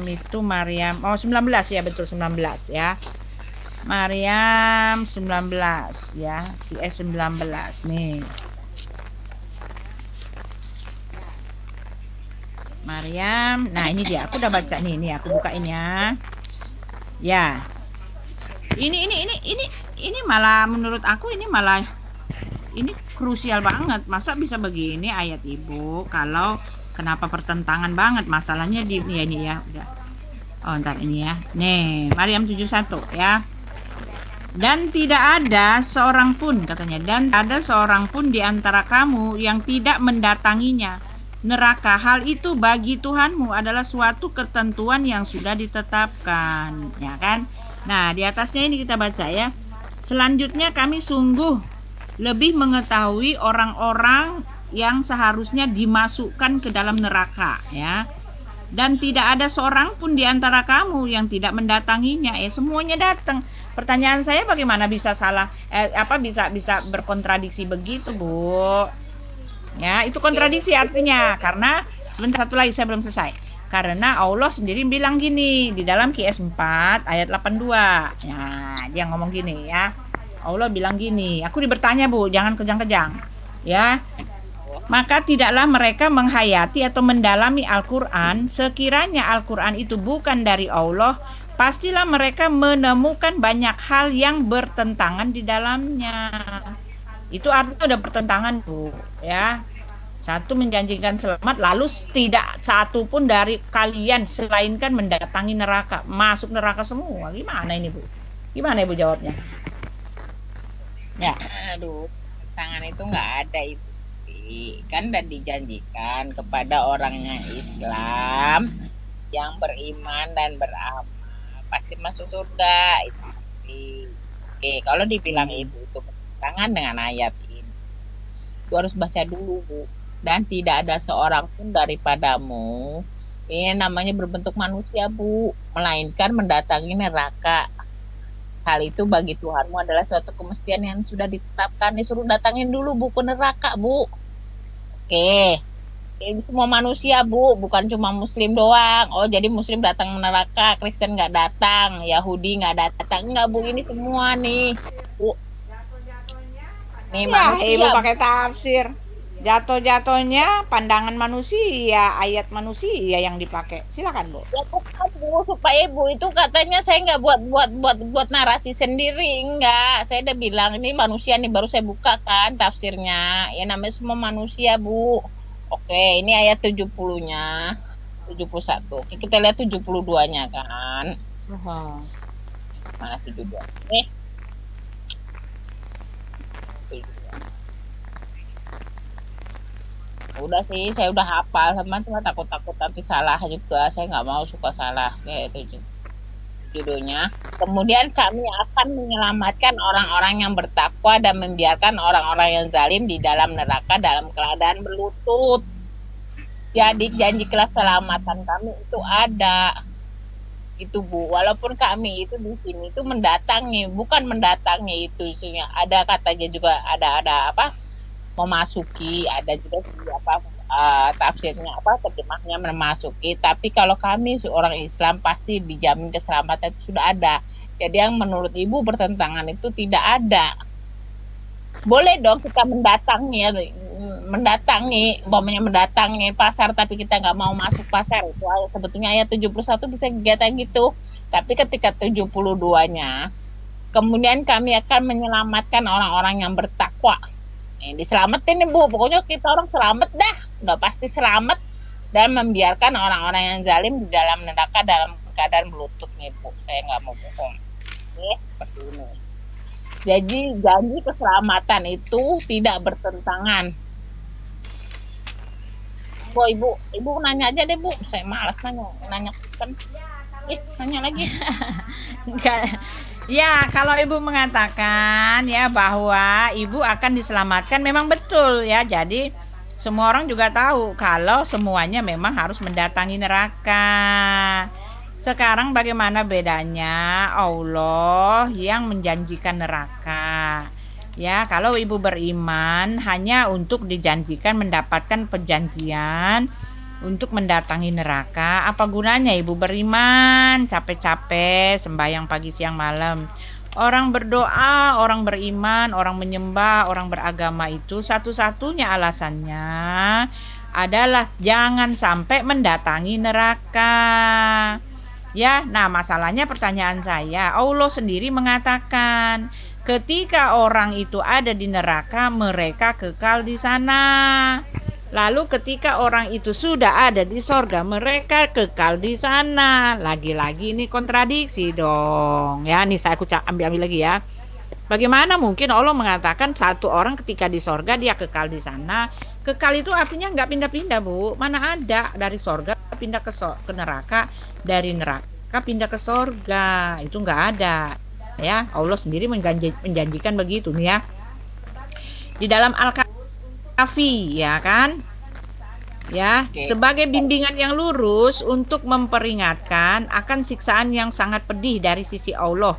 itu 19 ya, betul 19 ya. Maryam 19 ya, IS 19 nih. Maryam, nah ini dia, aku udah baca nih aku bukain ya. Ya. Ini malah menurut aku ini krusial banget. Masa bisa begini ayat ibu? Kalau kenapa pertentangan banget masalahnya di ini ya udah. Ntar ini ya. Nih, Maryam 71 ya. Dan tidak ada seorang pun katanya, dan ada seorang pun di antara kamu yang tidak mendatanginya neraka. Hal itu bagi Tuhanmu adalah suatu ketentuan yang sudah ditetapkan, ya kan? Nah, di atasnya ini kita baca ya. Selanjutnya kami sungguh lebih mengetahui orang-orang yang seharusnya dimasukkan ke dalam neraka ya. Dan tidak ada seorang pun di antara kamu yang tidak mendatanginya. Semuanya datang. Pertanyaan saya bagaimana bisa salah bisa berkontradiksi begitu, Bu? Ya, itu kontradiksi artinya karena sebentar, satu lagi saya belum selesai. Karena Allah sendiri bilang gini di dalam QS 4 ayat 82. Ya, dia ngomong gini ya. Allah bilang gini, aku bertanya, Bu, jangan kejang-kejang. Ya. Maka tidaklah mereka menghayati atau mendalami Al-Quran. Sekiranya Al-Quran itu bukan dari Allah, pastilah mereka menemukan banyak hal yang bertentangan di dalamnya. Itu artinya ada pertentangan, Bu, ya. Satu menjanjikan selamat, lalu tidak satu pun dari kalian selainkan mendatangi neraka, masuk neraka semua. Gimana ini, Bu? Gimana Ibu jawabnya? Ya, aduh, tangan itu nggak ada itu. Kan dan dijanjikan kepada orangnya Islam yang beriman dan beramal pasti masuk surga itu. Kalau dibilang itu bertentangan dengan ayat ini, itu harus baca dulu, Bu. Dan tidak ada seorang pun daripadamu, ini namanya berbentuk manusia, Bu, melainkan mendatangi neraka. Hal itu bagi Tuhanmu adalah suatu kemestian yang sudah ditetapkan. Disuruh datangin dulu buku neraka, Bu. Oke. Ini semua manusia, Bu, bukan cuma Muslim doang. Oh, jadi Muslim datang neraka, Kristen nggak datang, Yahudi nggak datang. Nggak, Bu, ini semua nih, Bu. Nih Ya, manusia. Ibu pakai tafsir. Jatuh-jatuhnya pandangan manusia, ayat manusia yang dipakai. Silakan, Bu. Ya bukan Bu, supaya Ibu itu katanya saya nggak buat narasi sendiri, enggak. Saya udah bilang ini manusia nih, baru saya buka kan tafsirnya. Ya namanya semua manusia, Bu. Oke, ini ayat 70-nya. 71. Oke, kita lihat 72-nya kan. Mana 72? Nih. 72. Udah sih, saya udah hafal, sama cuma takut-takut nanti salah juga. Saya nggak mau suka salah kayak itu judulnya. Kemudian kami akan menyelamatkan orang-orang yang bertakwa dan membiarkan orang-orang yang zalim di dalam neraka dalam keadaan berlutut. Jadi janji keselamatan kami itu ada. Itu Bu, walaupun kami itu di sini itu mendatangi, bukan mendatangi itu isinya. Ada katanya juga ada apa? Memasuki, ada juga apa tafsirnya apa terjemahnya memasuki, tapi kalau kami seorang Islam pasti dijamin keselamatan itu sudah ada. Jadi yang menurut Ibu bertentangan itu tidak ada. Boleh dong kita mendatangi pasar tapi kita nggak mau masuk pasar, itu sebetulnya ayat 71 bisa kegiatan gitu. Tapi ketika 72-nya kemudian kami akan menyelamatkan orang-orang yang bertakwa. Diselamatin nih Bu, pokoknya kita orang selamat dah, udah pasti selamat, dan membiarkan orang-orang yang zalim di dalam neraka dalam keadaan berlutut nih Bu, saya nggak mau bohong. Oke, seperti ini. Jadi janji keselamatan itu tidak bertentangan. Bu, ibu nanya aja deh Bu, saya malas nanya kan. Nanya lagi. Ya, kalau Ibu mengatakan ya bahwa Ibu akan diselamatkan, memang betul ya. Jadi semua orang juga tahu kalau semuanya memang harus mendatangi neraka. Sekarang bagaimana bedanya Allah yang menjanjikan neraka? Ya, kalau Ibu beriman hanya untuk dijanjikan mendapatkan perjanjian untuk mendatangi neraka, apa gunanya Ibu beriman capek-capek sembahyang pagi siang malam? Orang berdoa, orang beriman, orang menyembah, orang beragama itu satu-satunya alasannya adalah jangan sampai mendatangi neraka. Ya, nah masalahnya pertanyaan saya, Allah sendiri mengatakan ketika orang itu ada di neraka, mereka kekal di sana. Lalu ketika orang itu sudah ada di sorga, mereka kekal di sana. Lagi-lagi ini kontradiksi dong. Ya, nih saya ambil lagi ya. Bagaimana mungkin Allah mengatakan satu orang ketika di sorga dia kekal di sana? Kekal itu artinya nggak pindah-pindah Bu. Mana ada dari sorga pindah ke neraka, dari neraka pindah ke sorga. Itu nggak ada. Ya, Allah sendiri menjanjikan begitu nih ya. Di dalam Al-Kahfi ya kan, ya sebagai bimbingan yang lurus untuk memperingatkan akan siksaan yang sangat pedih dari sisi Allah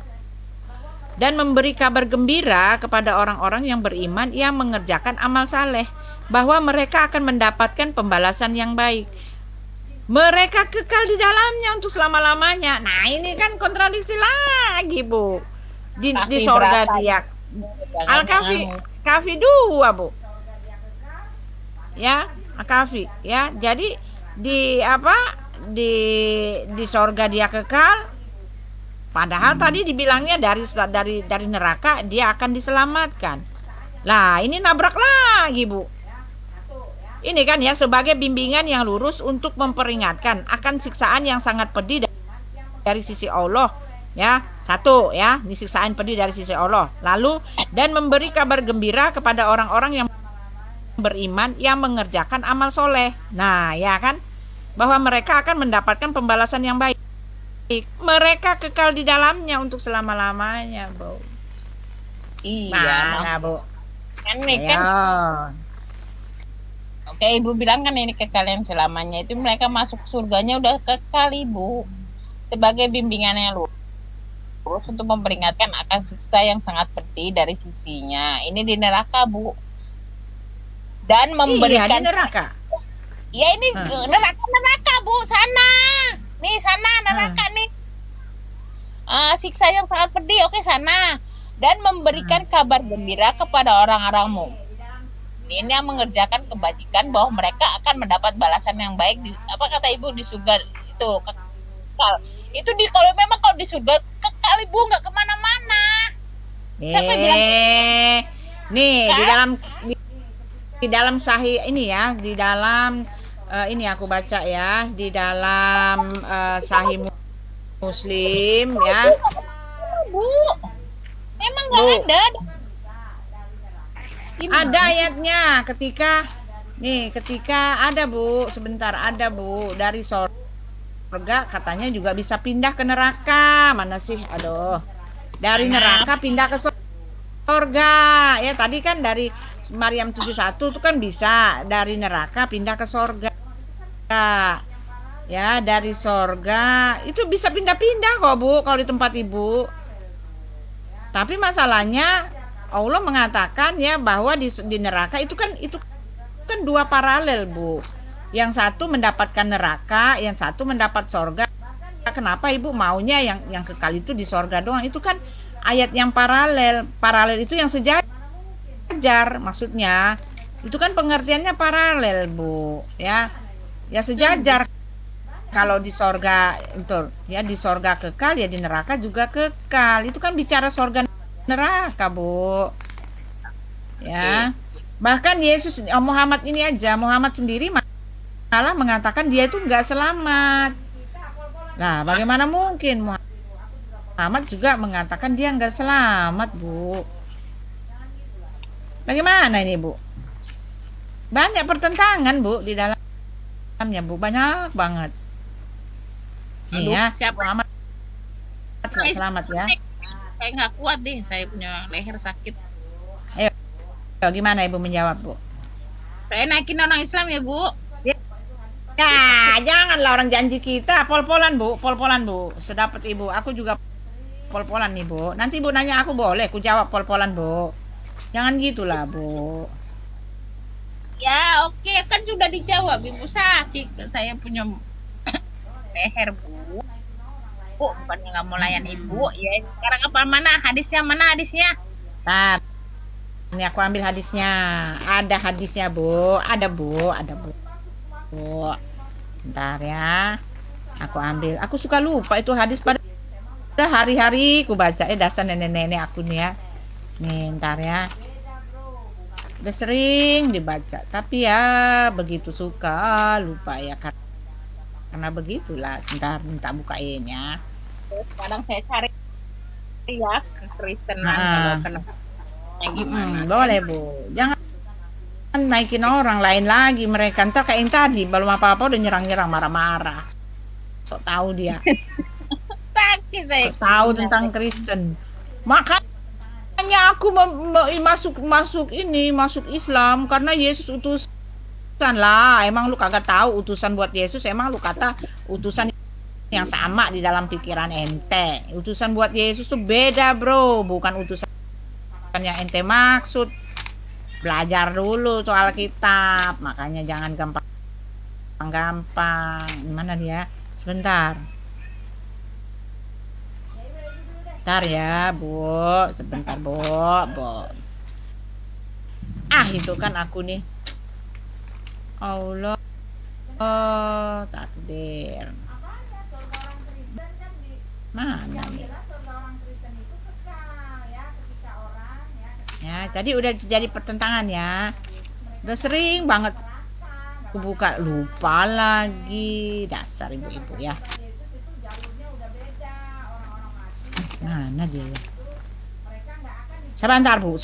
dan memberi kabar gembira kepada orang-orang yang beriman yang mengerjakan amal saleh bahwa mereka akan mendapatkan pembalasan yang baik. Mereka kekal di dalamnya untuk selama-lamanya. Nah ini kan kontradiksi lagi Bu. Di sorga dia Al-Kahfi 2 Bu. Ya, Al-Kahfi ya. Jadi di sorga dia kekal, padahal tadi dibilangnya dari neraka dia akan diselamatkan. Lah ini nabrak lagi Bu. Ini kan ya sebagai bimbingan yang lurus untuk memperingatkan akan siksaan yang sangat pedih dari sisi Allah ya. Satu ya, ini siksaan pedih dari sisi Allah. Lalu dan memberi kabar gembira kepada orang-orang yang beriman yang mengerjakan amal soleh. Nah ya kan, bahwa mereka akan mendapatkan pembalasan yang baik. Mereka kekal di dalamnya untuk selama-lamanya Bu. Iya nah Bu ini kan oke Ibu bilang kan ini kekal yang selamanya, itu mereka masuk surganya udah kekal Ibu, sebagai bimbingannya lurus untuk memperingatkan akan siksa yang sangat pedih dari sisinya. Ini di neraka Bu, dan memberikan di neraka. Ya ini neraka Bu, sana neraka nih, siksa yang sangat pedih. Oke sana, dan memberikan kabar gembira kepada orang-orang mukminin yang mengerjakan kebajikan bahwa mereka akan mendapat balasan yang baik apa kata Ibu di surga itu kekal. Itu kalau di surga kekal Ibu, nggak kemana-mana. Siapa yang bilang? Nih Kan? di dalam sahih ini ya, di dalam ini aku baca ya, di dalam sahih Muslim ya. Bu, memang nggak Bu. ada. Ada ayatnya ketika ada Bu, sebentar ada Bu, dari surga katanya juga bisa pindah ke neraka. Mana sih? Aduh. Dari neraka pindah ke surga. Ya tadi kan dari Maryam 71 itu kan bisa dari neraka pindah ke surga. Ya, dari surga itu bisa pindah-pindah kok Bu kalau di tempat Ibu. Tapi masalahnya Allah mengatakan ya bahwa di neraka itu kan dua paralel Bu. Yang satu mendapatkan neraka, yang satu mendapat surga. Kenapa Ibu maunya yang kekal itu di surga doang? Itu kan ayat yang paralel. Paralel itu yang sejajar maksudnya. Itu kan pengertiannya paralel Bu, ya. Ya sejajar. Kalau di sorga itu ya di sorga kekal ya di neraka juga kekal. Itu kan bicara sorga neraka Bu. Ya. Bahkan Yesus Muhammad ini aja, Muhammad sendiri malah mengatakan dia itu nggak selamat. Nah, bagaimana mungkin Muhammad juga mengatakan dia nggak selamat Bu? Bagaimana ini Bu? Banyak pertentangan Bu di dalamnya Bu, banyak banget. Nih ya, Muhammad nggak selamat ya. Saya nggak kuat deh, saya punya leher sakit. Ayo, gimana Ibu menjawab Bu? Saya naikin orang Islam ya Bu. Ya, janganlah orang janji kita pol-polan Bu, pol-polan Bu. Sedapat Ibu, aku juga pol-polan nih Bu. Nanti Ibu nanya aku boleh, aku jawab pol-polan Bu. Jangan gitulah Bu. Ya oke, kan sudah dijawab Ibu, sakit. Saya punya leher Bu. Bukannya nggak mau layan Ibu. Ya sekarang mana hadisnya? Ntar, ini aku ambil hadisnya. Ada hadisnya Bu, ada Bu. Bu. Bentar ya. Aku ambil. Aku suka lupa itu hadis pada hari-hari ku baca. Dasar nenek-nenek aku nih ya. Nih, ntar ya. Udah sering dibaca, tapi ya begitu suka lupa ya karena begitulah. Bentar minta bukainnya. Sekarang saya cari ya kekristenan kalau kenapa gimana. Boleh Bu. Jangan naikin orang lain lagi mereka. Ntar kayak yang tadi belum apa-apa udah nyerang-nyerang marah-marah. Sok tahu dia. Sakit saya. Sok tahu tentang Kristen. Makanya aku masuk Islam karena Yesus utusan lah. Emang lu kagak tahu utusan buat Yesus? Emang lu kata utusan yang sama di dalam pikiran ente? Utusan buat Yesus tuh beda Bro, bukan utusan yang ente maksud. Belajar dulu soal Alkitab, makanya jangan gampang. Mana dia? Sebentar ya Bu, sebentar Bu. Itu kan aku nih. Allah takdir. Mana nih? Ya, tadi udah jadi pertentangan ya. Udah sering banget aku buka, lupa lagi. Dasar ibu-ibu ya. Mana dia ya? Sabantar Bu.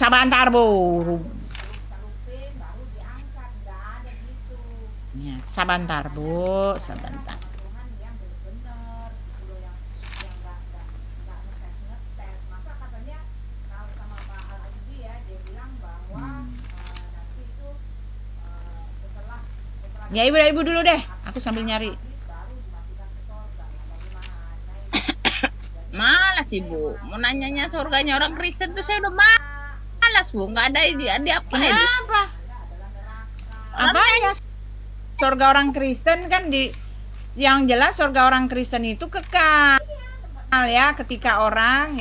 Ya, sabantar Bu, sabantar. Ya ibu dulu deh, aku sambil nyari. Malas Ibu, mau nanyanya surganya orang Kristen tuh saya udah malas Bu, nggak ada di apa ya? Kenapa? Apanya? Surga orang Kristen kan yang jelas surga orang Kristen itu kekal ya ketika orang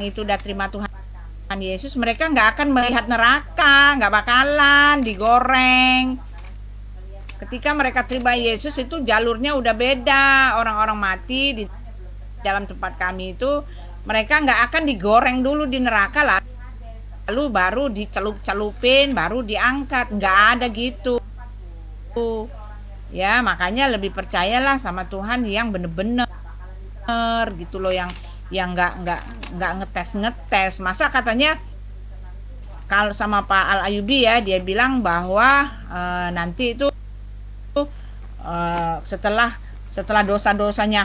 itu udah terima Tuhan Yesus, mereka nggak akan melihat neraka, nggak bakalan digoreng. Ketika mereka terima Yesus itu jalurnya udah beda. Orang-orang mati di dalam tempat kami itu mereka nggak akan digoreng dulu di neraka lah, lalu baru dicelup-celupin, baru diangkat. Nggak ada gitu. Ya, makanya lebih percayalah sama Tuhan yang bener-bener gitu loh, yang nggak ngetes. Masa katanya kalau sama Pak Al Ayubi ya, dia bilang bahwa nanti itu setelah dosa-dosanya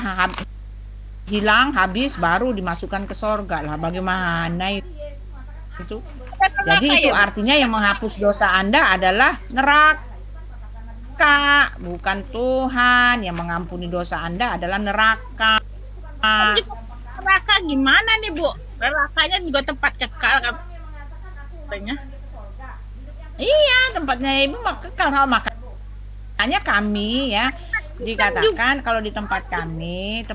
hilang habis baru dimasukkan ke sorga lah. Bagaimana itu? Jadi itu artinya yang menghapus dosa Anda adalah neraka, bukan Tuhan. Yang mengampuni dosa Anda adalah neraka. Neraka gimana nih Bu? Nerakanya juga tempat kekal katanya. Iya, tempatnya Ibu kekal. Makanya kami ya dikatakan kalau di tempat kami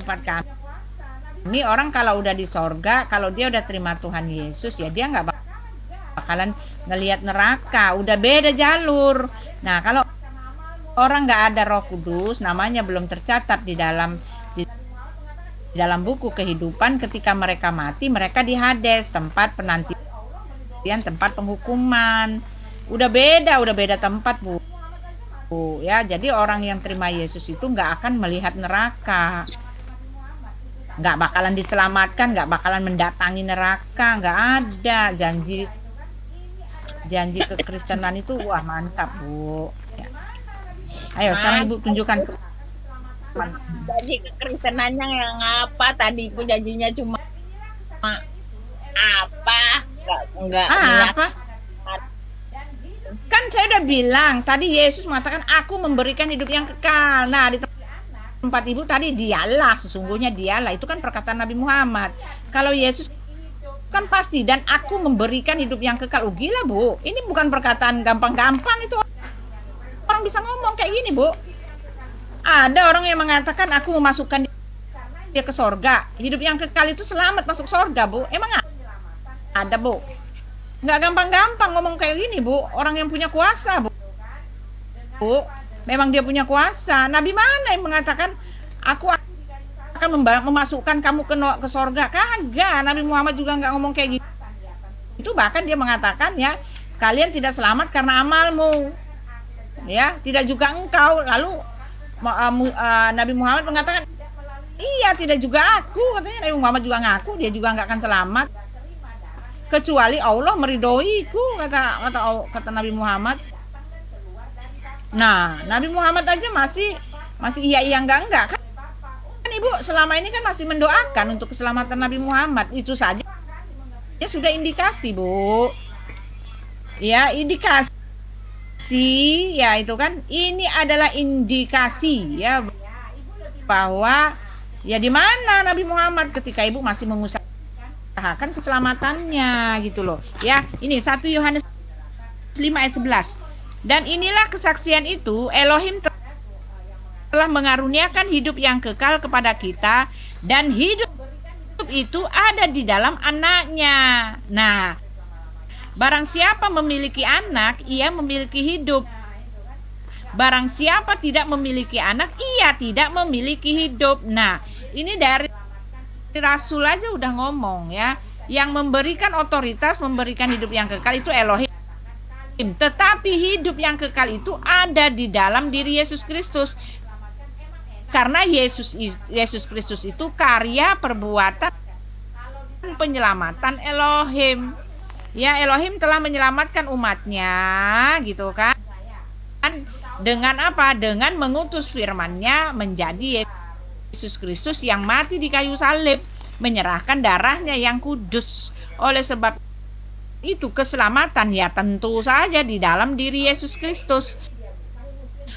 orang kalau udah di sorga, kalau dia udah terima Tuhan Yesus ya dia nggak bakalan ngelihat neraka, udah beda jalur. Nah, kalau orang nggak ada Roh Kudus, namanya belum tercatat di dalam buku kehidupan. Ketika mereka mati, mereka di Hades, tempat penantian, tempat penghukuman. Udah beda tempat, Bu. Ya, jadi orang yang terima Yesus itu nggak akan melihat neraka, nggak bakalan diselamatkan, nggak bakalan mendatangi neraka, nggak ada. Janji kekristenan itu wah mantap, Bu. Ya. Ayo sekarang Ibu tunjukkan Janji kekristenannya yang apa tadi Ibu? Janjinya cuma apa? Enggak apa? Kan saya udah bilang tadi, Yesus mengatakan aku memberikan hidup yang kekal. Nah, di tempat Ibu tadi dialah, sesungguhnya dialah, itu kan perkataan Nabi Muhammad. Kalau Yesus kan pasti, dan aku memberikan hidup yang kekal. Gila, Bu, ini bukan perkataan gampang-gampang. Itu orang bisa ngomong kayak gini, Bu. Ada orang yang mengatakan aku memasukkan dia ke sorga. Hidup yang kekal itu selamat masuk sorga, Bu. Emang ada, Bu? Nggak gampang-gampang ngomong kayak gini, Bu. Orang yang punya kuasa, Bu. Memang dia punya kuasa. Nabi mana yang mengatakan aku akan memasukkan kamu ke sorga? Kagak. Nabi Muhammad juga nggak ngomong kayak gitu. Itu bahkan dia mengatakan ya, kalian tidak selamat karena amalmu. Ya, tidak juga engkau. Lalu Nabi Muhammad mengatakan, iya, tidak juga aku. Katanya Nabi Muhammad juga ngaku dia juga nggak akan selamat kecuali Allah meridhoiku, kata Nabi Muhammad. Nah, Nabi Muhammad aja masih iya enggak kan Ibu selama ini kan masih mendoakan untuk keselamatan Nabi Muhammad. Itu saja ya sudah indikasi, Bu. Ya, indikasi ya, itu kan ini adalah indikasi ya bahwa ya di mana Nabi Muhammad ketika Ibu masih mengusahakan keselamatannya gitu loh. Ya, ini 1 Yohanes 5 ayat 11. Dan inilah kesaksian itu, Elohim telah mengaruniakan hidup yang kekal kepada kita, dan hidup itu ada di dalam anaknya. Nah, barang siapa memiliki anak, ia memiliki hidup. Barang siapa tidak memiliki anak, ia tidak memiliki hidup. Nah, ini dari Rasul aja udah ngomong ya, yang memberikan otoritas, memberikan hidup yang kekal itu Elohim. Tetapi hidup yang kekal itu ada di dalam diri Yesus Kristus. Karena Yesus Kristus itu karya perbuatan penyelamatan Elohim. Ya, Elohim telah menyelamatkan umatnya gitu kan. Dengan apa? Dengan mengutus firman-Nya menjadi Yesus Kristus yang mati di kayu salib, menyerahkan darahnya yang kudus. Oleh sebab itu keselamatan ya tentu saja di dalam diri Yesus Kristus.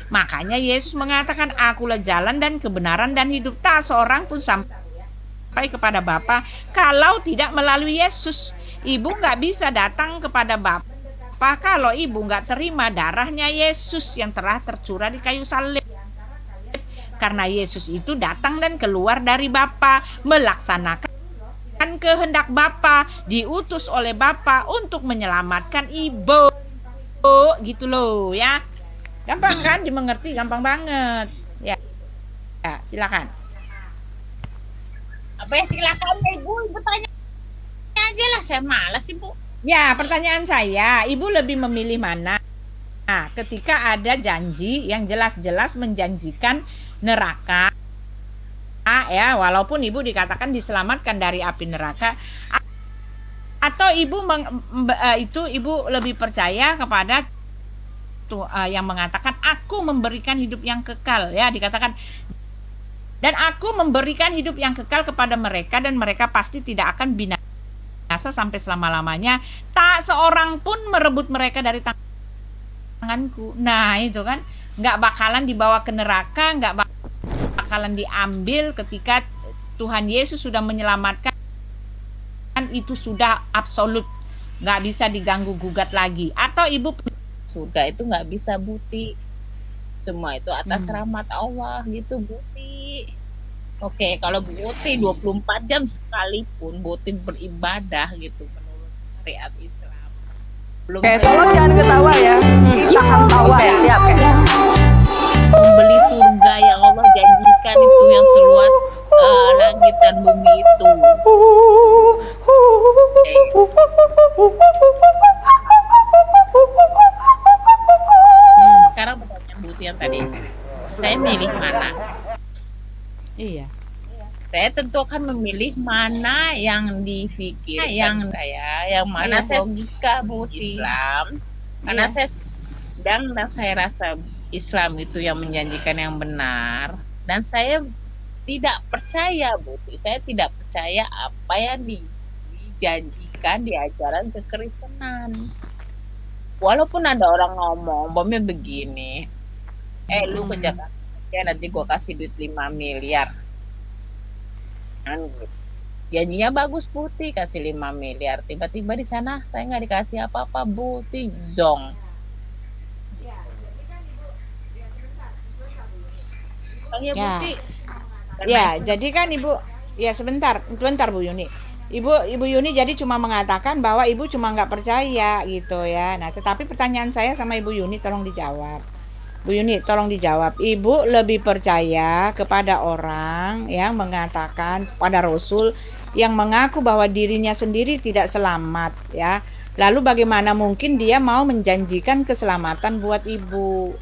Makanya Yesus mengatakan, akulah jalan dan kebenaran dan hidup. Tak seorang pun sampai kepada Bapa kalau tidak melalui Yesus. Ibu nggak bisa datang kepada Bapa kalau ibu nggak terima darahnya Yesus yang telah tercurah di kayu salib. Karena Yesus itu datang dan keluar dari Bapa, melaksanakan kehendak Bapa, diutus oleh Bapa untuk menyelamatkan ibu. Gitu loh ya. Gampang kan dimengerti, gampang banget. Ya, silakan. Apa ya, silakan Ibu tanya aja lah, saya malas Ibu. Ya, pertanyaan saya, Ibu lebih memilih mana? Nah, ketika ada janji yang jelas-jelas menjanjikan neraka, ya, walaupun Ibu dikatakan diselamatkan dari api neraka, atau Ibu Ibu lebih percaya kepada yang mengatakan aku memberikan hidup yang kekal, ya, dikatakan dan aku memberikan hidup yang kekal kepada mereka dan mereka pasti tidak akan binasa sampai selama-lamanya, tak seorang pun merebut mereka dari tanganku. Nah, itu kan nggak bakalan dibawa ke neraka, nggak bakalan diambil ketika Tuhan Yesus sudah menyelamatkan, itu sudah absolut, nggak bisa diganggu gugat lagi. Atau Ibu surga itu nggak bisa Buti, semua itu atas rahmat Allah gitu Buti. Oke, kalau Buti 24 jam sekalipun Buti beribadah gitu menurut syariat Islam. Belum Tolong jangan ketawa ya. Kita akan tawa ya, siap ya. Membeli surga yang Allah janjikan itu yang seluas langit dan bumi itu. Sekarang pertanyaan Buti yang tadi, saya milih mana? Iya. Saya tentu akan memilih mana yang dipikir, yang mana saya logika Buti Islam, karena saya dan saya rasa Islam itu yang menjanjikan yang benar, dan saya tidak percaya Buti, saya tidak percaya apa yang dijanjikan di ajaran kekristenan. Walaupun ada orang ngomong, bomnya begini, lu ke Jakarta ya nanti gua kasih duit 5 miliar. Janjinya bagus Buti, kasih 5 miliar. Tiba-tiba di sana saya nggak dikasih apa-apa Buti, zong. Ya, Buti. Ya, jadi kan Ibu, ya sebentar Bu Yuni. Ibu Yuni jadi cuma mengatakan bahwa Ibu cuma nggak percaya gitu ya. Nah, tetapi pertanyaan saya sama Ibu Yuni tolong dijawab. Bu Yuni, tolong dijawab. Ibu lebih percaya kepada orang yang mengatakan pada Rasul yang mengaku bahwa dirinya sendiri tidak selamat ya. Lalu bagaimana mungkin dia mau menjanjikan keselamatan buat Ibu?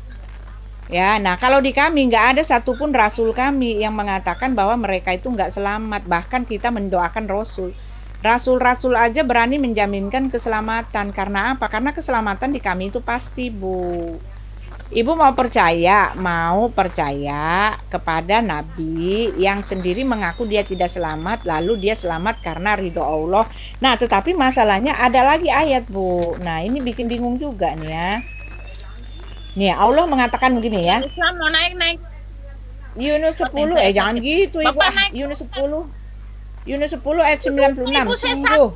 Ya, nah kalau di kami nggak ada satupun Rasul kami yang mengatakan bahwa mereka itu nggak selamat. Bahkan kita mendoakan Rasul. Rasul-rasul aja berani menjaminkan keselamatan. Karena apa? Karena keselamatan di kami itu pasti, Bu. Ibu mau percaya kepada Nabi yang sendiri mengaku dia tidak selamat, lalu dia selamat karena ridho Allah. Nah, tetapi masalahnya ada lagi ayat, Bu. Nah, ini bikin bingung juga nih ya. Nih, Allah mengatakan begini ya. Islam mau naik. Yunus 10, jangan gitu Ibu. Yunus 10 ayat 96. Sungguh.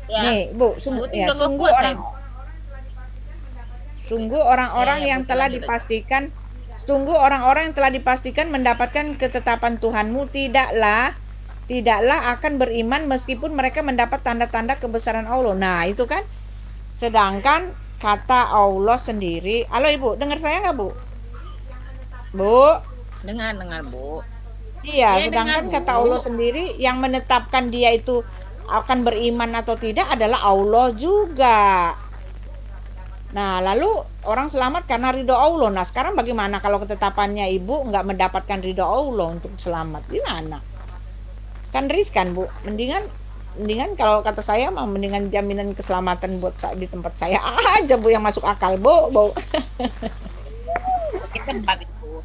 Ya. Nih, Bu, sungguh orang-orang yang telah dipastikan mendapatkan ketetapan Tuhanmu tidaklah akan beriman meskipun mereka mendapat tanda-tanda kebesaran Allah. Nah, itu kan. Sedangkan kata Allah sendiri, halo Ibu, dengar saya nggak Bu? Bu? Dengar Bu. Iya, sedangkan kata Allah sendiri yang menetapkan dia itu akan beriman atau tidak adalah Allah juga. Nah, lalu orang selamat karena ridho Allah. Nah, sekarang bagaimana kalau ketetapannya Ibu nggak mendapatkan ridho Allah untuk selamat? Gimana? Kan riskan, Bu. Mendingan kalau kata saya mah mendingan jaminan keselamatan buat di tempat saya aja Bu yang masuk akal, Bu. Kita tempat itu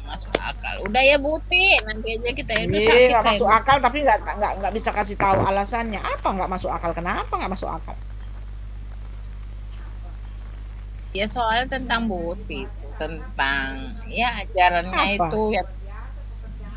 masuk akal. Udah ya Buti, nanti aja kita itu nggak masuk akal tapi nggak bisa kasih tahu alasannya. Apa nggak masuk akal? Kenapa nggak masuk akal? Ya soalnya tentang Buti itu, tentang ya ajarannya apa? Itu ya.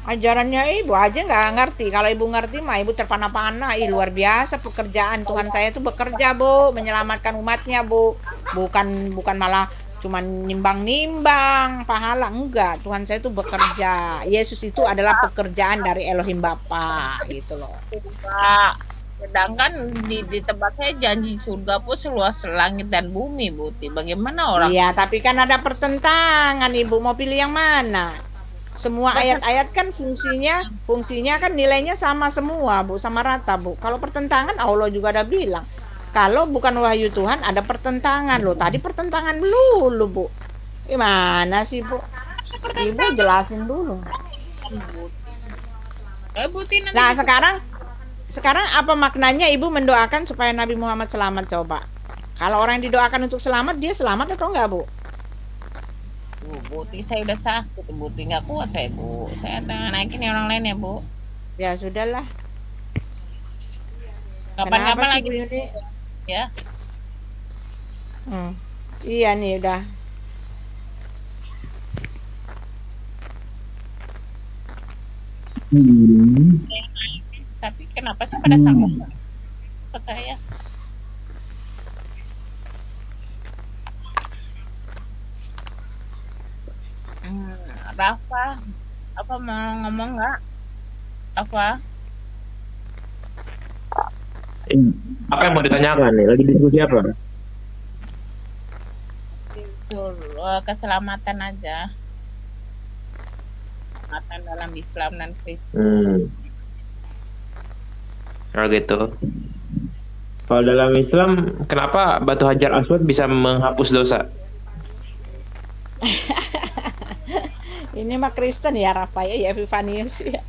Ajarannya Ibu aja nggak ngerti. Kalau Ibu ngerti mah Ibu terpana-pana. Luar biasa pekerjaan Tuhan saya itu bekerja Bu, menyelamatkan umatnya Bu. Bukan malah cuma nimbang-nimbang pahala, enggak. Tuhan saya itu bekerja. Yesus itu adalah pekerjaan dari Elohim Bapa gitu loh. Pak. Sedangkan di tempat saya janji surga pun seluas langit dan bumi, Buti. Bagaimana orang Iya, tapi kan ada pertentangan, Ibu. Mau pilih yang mana? Semua ayat-ayat kan fungsinya kan nilainya sama semua, Bu, sama rata, Bu. Kalau pertentangan Allah juga ada bilang, kalau bukan wahyu Tuhan ada pertentangan loh. Tadi pertentangan dulu, Bu. Gimana sih, Bu? Ibu jelasin dulu. Buti nanti Nah, sekarang apa maknanya Ibu mendoakan supaya Nabi Muhammad selamat, coba? Kalau orang yang didoakan untuk selamat, dia selamat atau enggak, Bu? Buti saya udah sakit, Buti nggak kuat saya, Bu. Saya naikin orang lain ya, Bu. Ya sudahlah. Kapan-kapan Kenapa sih, lagi Bu Yuni? ya. Iya nih udah. Tapi kenapa sih pada sama ikut saya? Rafa, apa mau ngomong nggak? Rafa? Apa yang mau ditanyakan nih? Lagi diskusi apa? Itu keselamatan aja. Keselamatan dalam Islam dan Kristen. Oh gitu. Kalau dalam Islam, kenapa batu hajar aswad bisa menghapus dosa? Ini mah Kristen ya, Rafa ya Epifanius ya.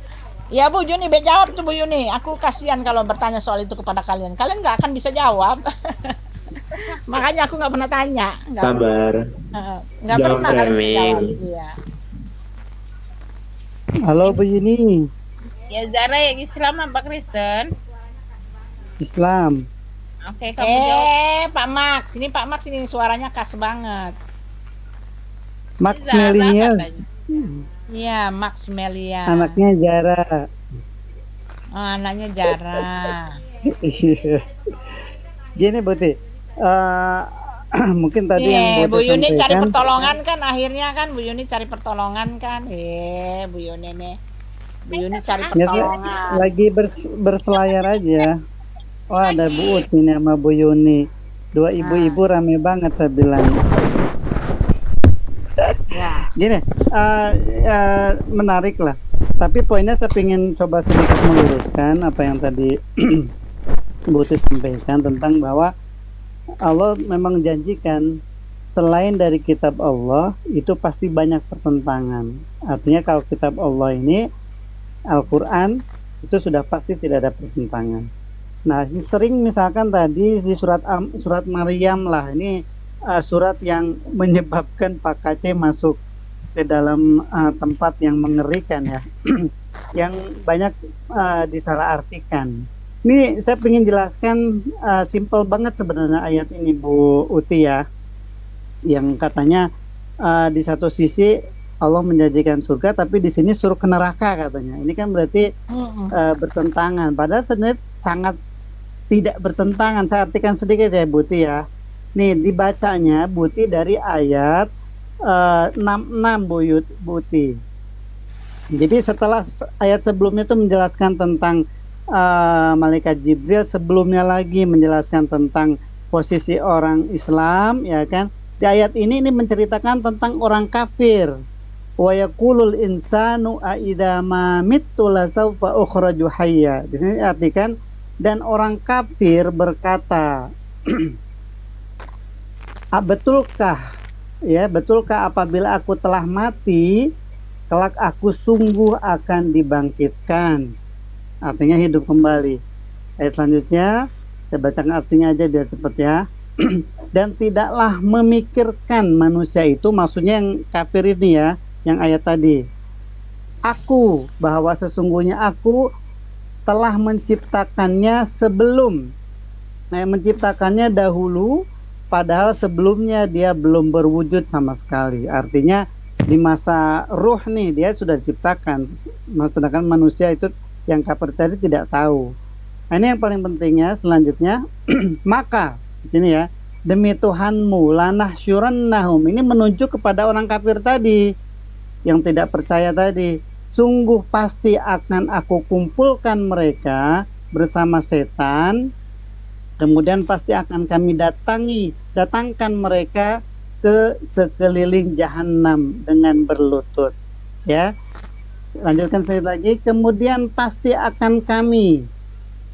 Ya Bu Yuni, jawab tuh Bu Yuni. Aku kasihan kalau bertanya soal itu kepada kalian. Kalian nggak akan bisa jawab. Makanya aku nggak pernah tanya. Sabar. Nggak pernah kalian bisa jawab. Iya. Halo Bu Yuni. Ya Zara yang Islam apa Kristen? Islam. Oke, kamu jawab. Pak Max, ini Pak Max ini suaranya khas banget. Max Zara Melia. katanya. Iya, Max Melia. Anaknya Zara. Oh, anaknya Jara. Gini Buti, mungkin tadi yang Bu Buti Yuni cari sampaikan, pertolongan kan akhirnya kan Bu Yuni cari pertolongan kan. Bu Yuni nih. Bu Yuni cari ya, pertolongan. lagi berselayar aja. Oh ada Bu Uti nih sama Bu Yuni. Dua ibu-ibu rame banget saya bilang. Ya. Gini, menarik lah. Tapi poinnya saya ingin coba sedikit meluruskan apa yang tadi Buti sampaikan tentang bahwa Allah memang janjikan selain dari kitab Allah itu pasti banyak pertentangan. Artinya kalau kitab Allah ini Al-Quran itu sudah pasti tidak ada pertentangan. Nah, sering misalkan tadi di surat Maryam lah, ini surat yang menyebabkan Pak Kace masuk ke dalam tempat yang mengerikan ya, yang banyak disalahartikan. Ini saya ingin jelaskan simple banget sebenarnya ayat ini Bu Uti ya, yang katanya di satu sisi Allah menjanjikan surga, tapi di sini suruh ke neraka katanya. Ini kan berarti bertentangan. Padahal sebenarnya sangat tidak bertentangan. Saya artikan sedikit ya Buti ya. Nih dibacanya Buti dari ayat 66 Buti. Jadi setelah ayat sebelumnya itu menjelaskan tentang malaikat Jibril, sebelumnya lagi menjelaskan tentang posisi orang Islam, ya kan? Di ayat ini menceritakan tentang orang kafir. Wa yaqulul insanu a idza ma mittu la sawfa ukhraju hayya. Di sini artikan dan orang kafir berkata, betulkah apabila aku telah mati, kelak aku sungguh akan dibangkitkan. Artinya hidup kembali. Ayat selanjutnya saya bacakan artinya aja biar cepat ya. Dan tidaklah memikirkan manusia itu, maksudnya yang kafir ini ya, yang ayat tadi. Aku, bahwa sesungguhnya aku telah menciptakannya sebelum. Nah, menciptakannya dahulu, padahal sebelumnya dia belum berwujud sama sekali. Artinya di masa ruh nih dia sudah diciptakan. Sedangkan manusia itu yang kafir tadi tidak tahu. Nah, ini yang paling pentingnya selanjutnya. Maka di sini ya, demi Tuhanmu lanahsyurannahum, ini menunjuk kepada orang kafir tadi yang tidak percaya tadi, sungguh pasti akan aku kumpulkan mereka bersama setan, kemudian pasti akan kami datangkan mereka ke sekeliling jahanam dengan berlutut. Ya, lanjutkan sekali lagi, kemudian pasti akan kami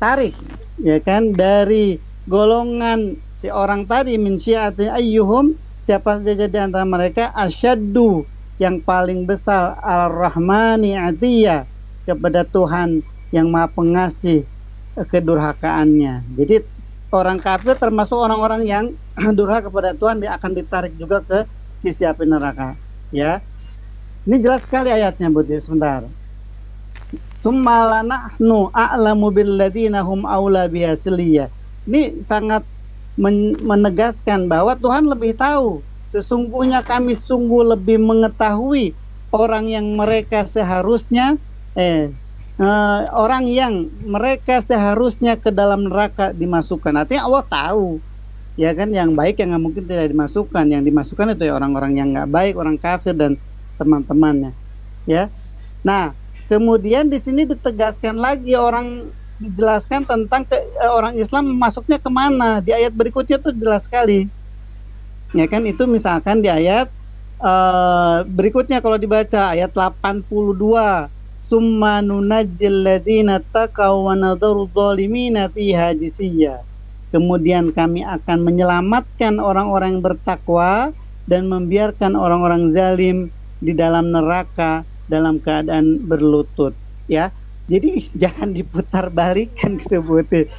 tarik, ya kan, dari golongan si orang tadi, min syi'ati ayyuhum, siapa saja di antara mereka, asyaddu, yang paling besar, ar-rahmani atiyya, kepada Tuhan yang maha pengasih kedurhakaannya. Jadi orang kafir termasuk orang-orang yang durhaka kepada Tuhan, dia akan ditarik juga ke sisi api neraka. Ya, ini jelas sekali ayatnya, Budi. Sebentar. Tsumma lanahnu a'lamu billadzina hum aula bihasiliyah. Ini sangat menegaskan bahwa Tuhan lebih tahu. Sesungguhnya kami sungguh lebih mengetahui orang yang mereka seharusnya orang yang mereka seharusnya ke dalam neraka dimasukkan. Artinya Allah tahu, ya kan, yang baik yang nggak mungkin tidak dimasukkan, yang dimasukkan itu ya orang-orang yang nggak baik, orang kafir dan teman-temannya, ya. Nah, kemudian di sini ditegaskan lagi, orang dijelaskan tentang orang Islam masuknya kemana. Di ayat berikutnya tuh jelas sekali, ya kan, itu misalkan di ayat berikutnya kalau dibaca ayat 82, summa nunajjil ladzina taqaw wa nadharu dhalimina fiha jisiyya. Kemudian kami akan menyelamatkan orang-orang yang bertakwa dan membiarkan orang-orang zalim di dalam neraka dalam keadaan berlutut, ya. Jadi jangan diputar balikan gitu, Putih.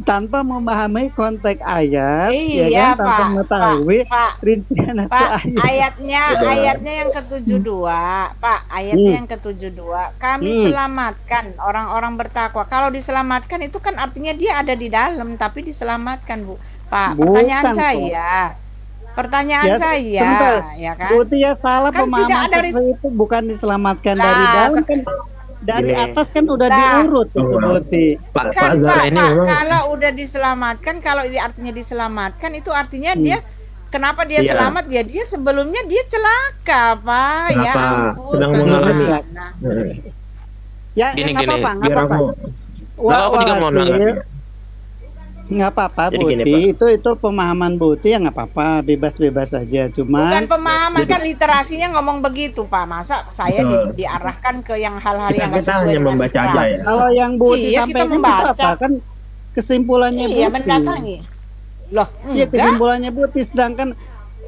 Tanpa memahami konteks ayat, ya kan, tanpa mengetahui rincian atau ayatnya yang ke-72, Pak, ayatnya yang ke-72, kami selamatkan orang-orang bertakwa. Kalau diselamatkan itu kan artinya dia ada di dalam, tapi diselamatkan, Bu. Pak, pertanyaan saya, ya kan? Putih, ya salah kan pemahaman itu, bukan diselamatkan dari dalam kan. Dari atas kan udah diurut itu, Putih. Pak, kalau udah diselamatkan, kalau artinya diselamatkan itu artinya dia kenapa dia selamat? Ya dia sebelumnya dia celaka, Pak. Ya ampun. Sedang mengalami. Ya, nggak apa-apa. Aku juga mau nanggapi. Nggak apa-apa, Buti. Itu pemahaman Buti, ya nggak apa-apa, bebas-bebas aja. Cuman bukan pemahaman, kan literasinya ngomong begitu, Pak. Masa saya diarahkan ke yang hal-hal yang nggak sesuai dengan membaca aja, ya. Kalau yang Buti sampaikan itu apa? Kan kesimpulannya Buti. Iya, mendatangi. Loh, iya, kesimpulannya Buti, sedangkan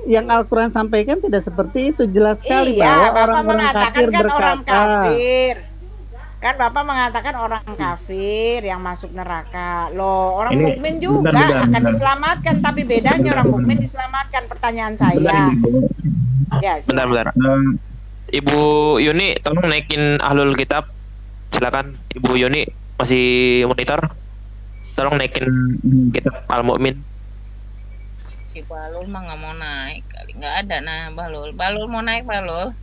yang Al-Quran sampaikan tidak seperti itu. Jelas sekali bahwa orang-orang kafir berkata. Kan Bapak mengatakan orang kafir yang masuk neraka. Loh, orang mukmin juga akan diselamatkan, tapi bedanya orang mukmin diselamatkan. Pertanyaan saya. Bentar. Ibu Yuni, tolong naikin Ahlul Kitab. Silakan, Ibu Yuni, masih monitor. Tolong naikin kitab Al-Mu'min. Si Balul mah nggak mau naik kali, nggak ada. Nah, Balul mau naik, Balul.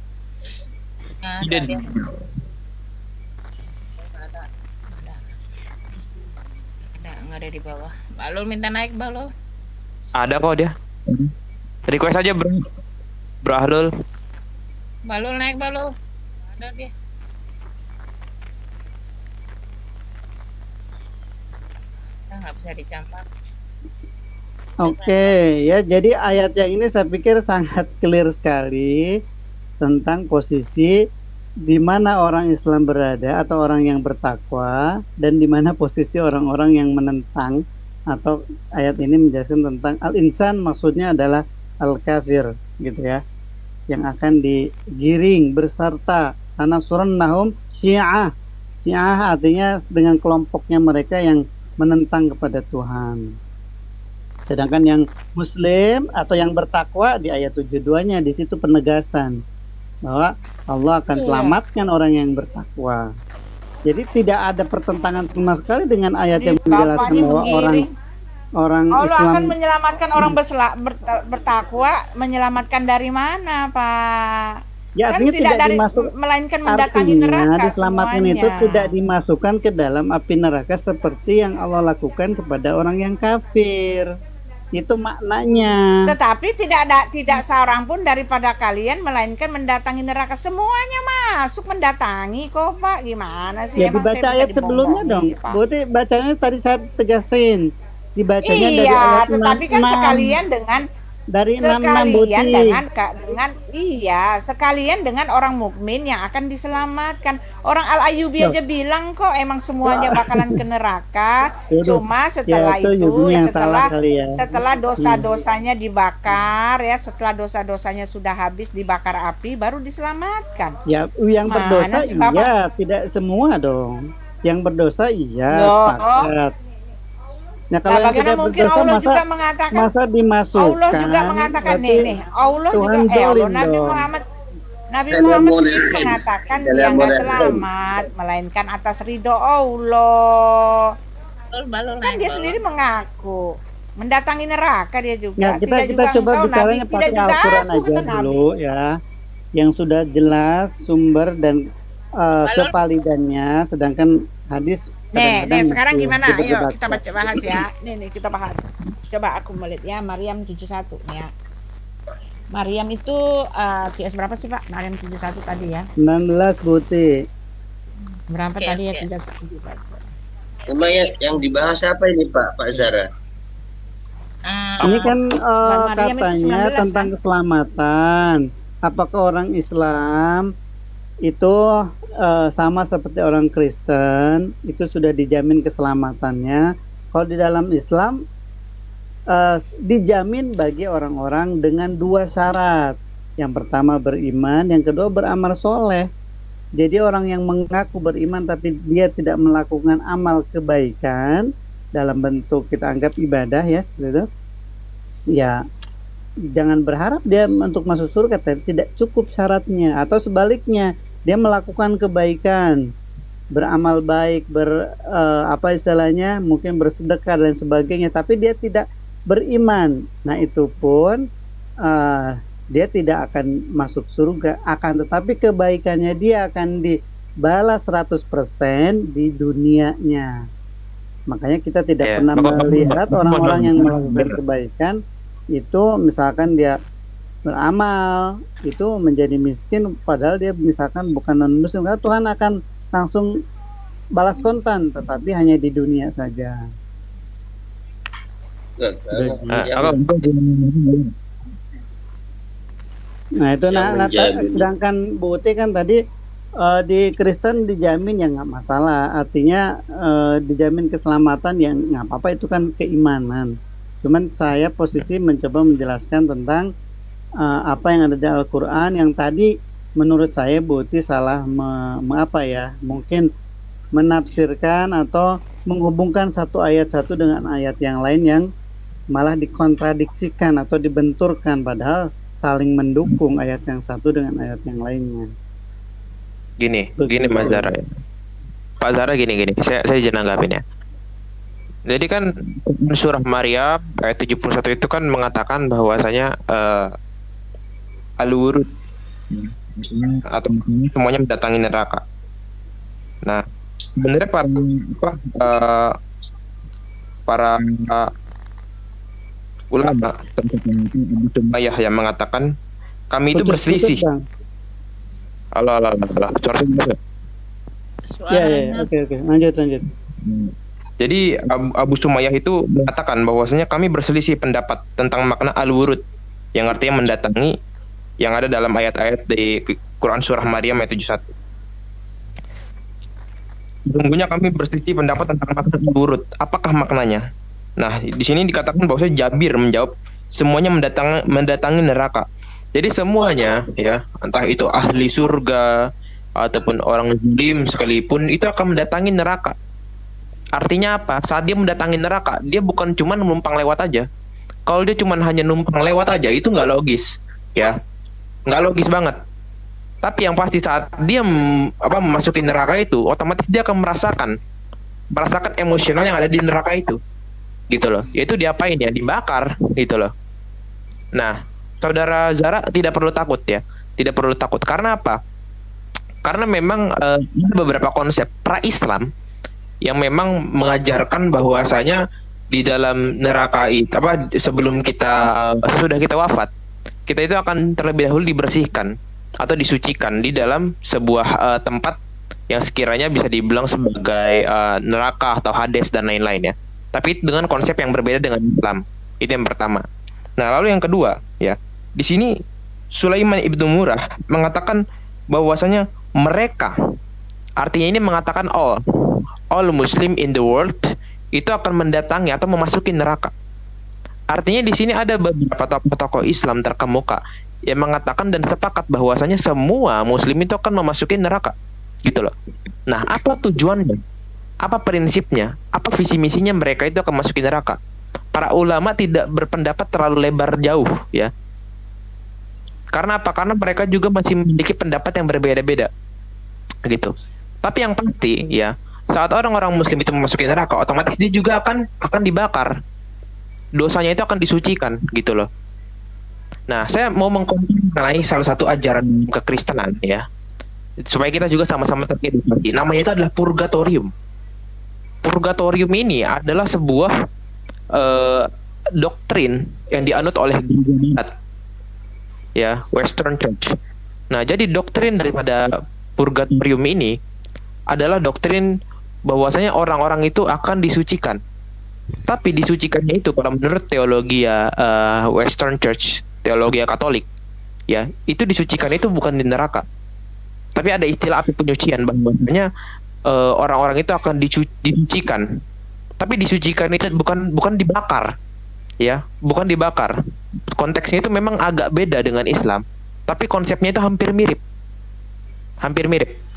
Nggak ada di bawah. Balul minta naik, Balul. Ada kok dia. Request aja, Bro Ahlul. Balul naik, Balul. Ada dia. Nggak bisa dicampur. Oke, ya, jadi ayat yang ini saya pikir sangat clear sekali tentang posisi di mana orang Islam berada atau orang yang bertakwa, dan di mana posisi orang-orang yang menentang, atau ayat ini menjelaskan tentang al-insan, maksudnya adalah al-kafir, gitu ya, yang akan digiring berserta karena surannahum syiah. Syiah artinya dengan kelompoknya mereka yang menentang kepada Tuhan. Sedangkan yang muslim atau yang bertakwa di ayat 72-nya, di situ penegasan bahwa Allah akan selamatkan orang yang bertakwa. Jadi tidak ada pertentangan sama sekali dengan ayat yang menjelaskan bahwa orang Allah Islam akan menyelamatkan orang bertakwa. Menyelamatkan dari mana, Pak? Ya, kan artinya tidak dari melainkan mendatangi neraka. Diselamatkan semuanya. itu tidak dimasukkan ke dalam api neraka seperti yang Allah lakukan kepada orang yang kafir. Itu maknanya. Tetapi tidak seorang pun daripada kalian melainkan mendatangi neraka. Semuanya masuk mendatangi kok, Pak. Gimana sih? Ya Emang dibaca saya bisa ayat sebelumnya dibohongin dong. sih, Pak? Berarti bacanya tadi saya tegasin. Dibacanya dari Iya, ayat tetapi kan 66. sekalian dengan Dari 66 sekalian Buti. sekalian dengan orang mukmin yang akan diselamatkan. Orang Al-Ayyubi Loh, aja bilang kok emang semuanya bakalan ke neraka. Yaudah. Cuma setelah Ya, itu Yudin yang salah setelah kali ya. setelah dosa-dosanya dibakar ya, setelah dosa-dosanya sudah habis dibakar api baru diselamatkan. Ya, yang Mana berdosa sih, Bapak? iya, tidak semua dong. Yang berdosa iya, Loh. sepakat. Nah, Nah, kalau yang bagaimana tidak mungkin berdosa Allah masa juga mengatakan dimasukkan? Allah juga mengatakan Berarti nih Allah Tuhan juga zalim Allah Nabi dong. Muhammad sendiri mengatakan dia nggak selamat melainkan atas ridho Allah. Kan dia sendiri mengaku mendatangi neraka dia juga. Ya, kita Tidak juga coba engkau bicaranya Nabi, tidak pakai juga Al-Quran aku aja kata Nabi. dulu ya. Yang sudah jelas sumber dan kevalidannya, sedangkan hadis kadang-kadang sekarang masih gimana? Ayo diperdebatkan. kita bahas ya. Nih kita bahas. Coba aku melihat ya Maryam 71 nih ya. Maryam itu QS berapa sih Pak? Maryam 71 tadi ya. 16 Buti. Berapa Oke, tadi ya oke. 31? Emang yang dibahas apa ini Pak Zara? Ini kan Maryam itu katanya 19, tentang kan? keselamatan. Apakah orang Islam itu sama seperti orang Kristen, itu sudah dijamin keselamatannya? Kalau di dalam Islam dijamin bagi orang-orang dengan 2 syarat. Yang pertama beriman, yang kedua beramal soleh. Jadi orang yang mengaku beriman tapi dia tidak melakukan amal kebaikan dalam bentuk kita anggap ibadah ya, seperti itu. Ya, jangan berharap dia untuk masuk surga, tidak cukup syaratnya. Atau sebaliknya, dia melakukan kebaikan, beramal baik, apa istilahnya, mungkin bersedekah dan sebagainya, tapi dia tidak beriman. Nah, itu pun dia tidak akan masuk surga, akan tetapi kebaikannya dia akan dibalas 100% di dunianya. Makanya kita tidak pernah melihat orang-orang yang melakukan kebaikan itu, misalkan dia beramal itu menjadi miskin padahal dia misalkan bukan non muslim, karena Tuhan akan langsung balas kontan, tetapi hanya di dunia saja. Nah itu sedangkan Bu Uti kan tadi di Kristen dijamin ya nggak masalah, artinya dijamin keselamatan yang nggak apa-apa, itu kan keimanan. Cuman saya posisi mencoba menjelaskan tentang apa yang ada di Al-Quran yang tadi menurut saya Bu Uti salah mungkin menafsirkan atau menghubungkan satu ayat satu dengan ayat yang lain yang malah dikontradiksikan atau dibenturkan, padahal saling mendukung ayat yang satu dengan ayat yang lainnya. Gini Mas Zara. Pak Zara gini. Saya jenanggapin ya. Jadi kan surah Maryam ayat 71 itu kan mengatakan bahwasanya al-wurud atau semuanya mendatangi neraka. Nah, sebenarnya para ulama ayah yang mengatakan kami itu berselisih. Allah. Oke. Lanjut. Jadi Abu Sumayyah itu mengatakan bahwasanya kami berselisih pendapat tentang makna al-wurud yang artinya mendatangi, yang ada dalam ayat-ayat di Quran surah Maryam ayat 71. Sesungguhnya kami berselisih pendapat tentang makna al-wurud. Apakah maknanya? Nah, di sini dikatakan bahwasanya Jabir menjawab semuanya mendatangi neraka. Jadi semuanya ya, entah itu ahli surga ataupun orang zalim sekalipun itu akan mendatangi neraka. Artinya apa? Saat dia mendatangi neraka, dia bukan cuma numpang lewat aja. Kalau dia cuma hanya numpang lewat aja, itu nggak logis, ya, nggak logis banget. Tapi yang pasti saat dia memasuki neraka itu, otomatis dia akan merasakan emosional yang ada di neraka itu, gitu loh. Yaitu diapain ya? Dibakar, gitu loh. Nah, saudara Zara tidak perlu takut ya, tidak perlu takut. Karena apa? Karena memang beberapa konsep pra-Islam yang memang mengajarkan bahwasanya di dalam neraka itu sebelum kita sudah kita wafat, kita itu akan terlebih dahulu dibersihkan atau disucikan di dalam sebuah tempat yang sekiranya bisa dibilang sebagai neraka atau Hades dan lain-lain ya. Tapi dengan konsep yang berbeda dengan Islam. Itu yang pertama. Nah, lalu yang kedua ya, di sini Sulaiman ibnu Murrah mengatakan bahwasanya mereka, artinya ini mengatakan all Muslim in the world itu akan mendatangi atau memasuki neraka. Artinya di sini ada beberapa tokoh-tokoh Islam terkemuka yang mengatakan dan sepakat bahwasanya semua Muslim itu akan memasuki neraka, gitu loh. Nah, apa tujuannya? Apa prinsipnya? Apa visi misinya mereka itu akan masuki neraka? Para ulama tidak berpendapat terlalu lebar jauh, ya. Karena apa? Karena mereka juga masih memiliki pendapat yang berbeda-beda, gitu. Tapi yang pasti, ya, saat orang-orang Muslim itu memasuki neraka, otomatis dia juga akan dibakar. Dosanya itu akan disucikan, gitu loh. Nah, saya mau mengenai salah satu ajaran kekristenan, ya, supaya kita juga sama-sama teredukasi. Namanya itu adalah purgatorium. Purgatorium ini adalah sebuah doktrin yang dianut oleh gereja Barat, ya, Western Church. Nah, jadi doktrin daripada purgatorium ini adalah doktrin bahwasanya orang-orang itu akan disucikan. Tapi disucikannya itu kalau menurut teologi Western Church, teologi Katolik, ya, itu disucikan itu bukan di neraka. Tapi ada istilah api penyucian, bahwasanya orang-orang itu akan disucikan. Tapi disucikan itu bukan dibakar, ya, bukan dibakar. Konteksnya itu memang agak beda dengan Islam, tapi konsepnya itu hampir mirip.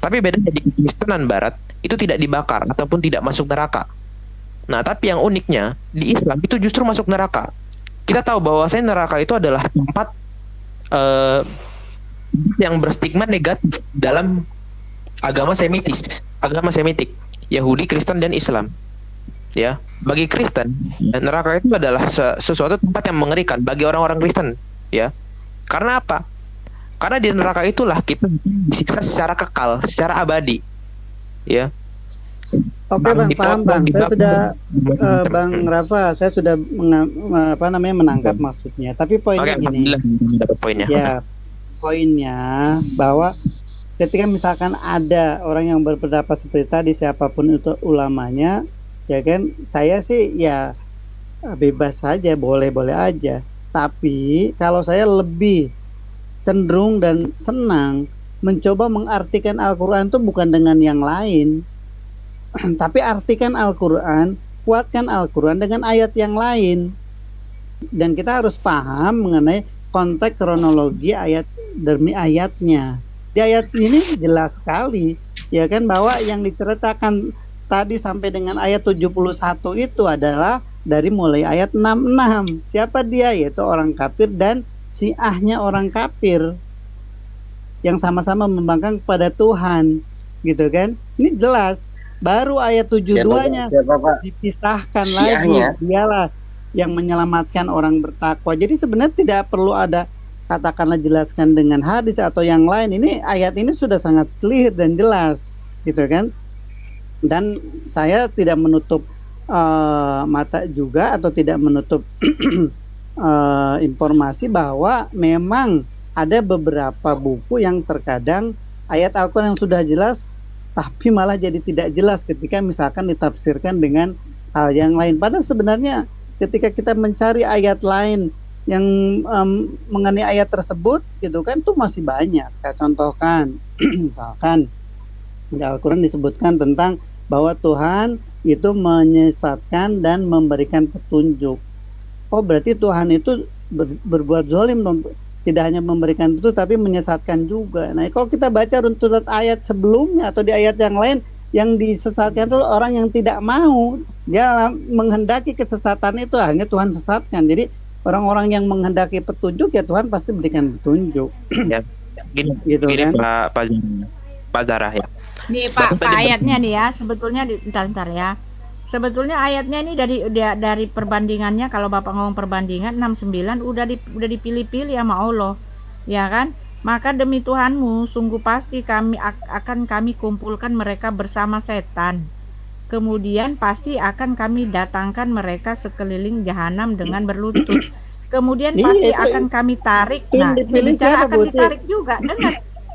Tapi bedanya di Kristenan Barat itu tidak dibakar ataupun tidak masuk neraka. Nah, tapi yang uniknya di Islam itu justru masuk neraka. Kita tahu bahwasanya neraka itu adalah tempat yang berstigma negatif dalam agama Semitik, Yahudi, Kristen, dan Islam. Ya, bagi Kristen, neraka itu adalah sesuatu tempat yang mengerikan bagi orang-orang Kristen. Ya, karena apa? Karena di neraka itulah kita disiksa secara kekal, secara abadi. Ya. Oke, Bang, paham, Bang. Saya sudah Bang Rafa, saya sudah menangkap maksudnya. Tapi poinnya gini. Poinnya. Ya, poinnya bahwa ketika misalkan ada orang yang berpendapat seperti tadi, siapapun itu ulamanya, ya kan, saya sih ya bebas saja, boleh-boleh aja. Tapi kalau saya lebih cenderung dan senang mencoba mengartikan Al-Quran itu bukan dengan yang lain, tapi artikan Al-Quran, kuatkan Al-Quran dengan ayat yang lain. Dan kita harus paham mengenai konteks kronologi ayat demi ayatnya. Di ayat ini jelas sekali, ya kan, bahwa yang diceritakan tadi sampai dengan ayat 71 itu adalah dari mulai ayat 66. Siapa dia? Yaitu orang kafir dan Syiahnya orang kafir yang sama-sama membangkang kepada Tuhan, gitu kan. Ini jelas. Baru ayat 72-nya dipisahkan lagi. Dialah yang menyelamatkan orang bertakwa. Jadi sebenarnya tidak perlu ada, katakanlah, jelaskan dengan hadis atau yang lain. Ini ayat ini sudah sangat clear dan jelas, gitu kan. Dan saya tidak menutup mata juga atau tidak menutup informasi bahwa memang ada beberapa buku yang terkadang ayat Al-Quran yang sudah jelas tapi malah jadi tidak jelas ketika misalkan ditafsirkan dengan hal yang lain. Padahal sebenarnya ketika kita mencari ayat lain yang mengenai ayat tersebut, gitu kan, tuh masih banyak. Saya contohkan, misalkan di Al-Quran disebutkan tentang bahwa Tuhan itu menyesatkan dan memberikan petunjuk. Oh, berarti Tuhan itu berbuat zalim, tidak hanya memberikan itu tapi menyesatkan juga. Nah, kalau kita baca runtutan ayat sebelumnya atau di ayat yang lain, yang disesatkan itu orang yang tidak mau, dia menghendaki kesesatan itu, hanya Tuhan sesatkan. Jadi orang-orang yang menghendaki petunjuk, ya Tuhan pasti berikan petunjuk. Ya, gini kan? Pak Zara, ya. Nih Pak, ayatnya nih ya, sebetulnya bentar ya. Sebetulnya ayatnya ini dari perbandingannya, kalau Bapak ngomong perbandingan 69 udah dipilih-pilih sama Allah, ya kan? Maka demi Tuhanmu sungguh pasti kami kumpulkan mereka bersama setan. Kemudian pasti akan kami datangkan mereka sekeliling jahanam dengan berlutut. Kemudian Iya, pasti itu akan kami tarik. yang Nah, ini dipilih bicara siapa, akan Buti? ditarik juga.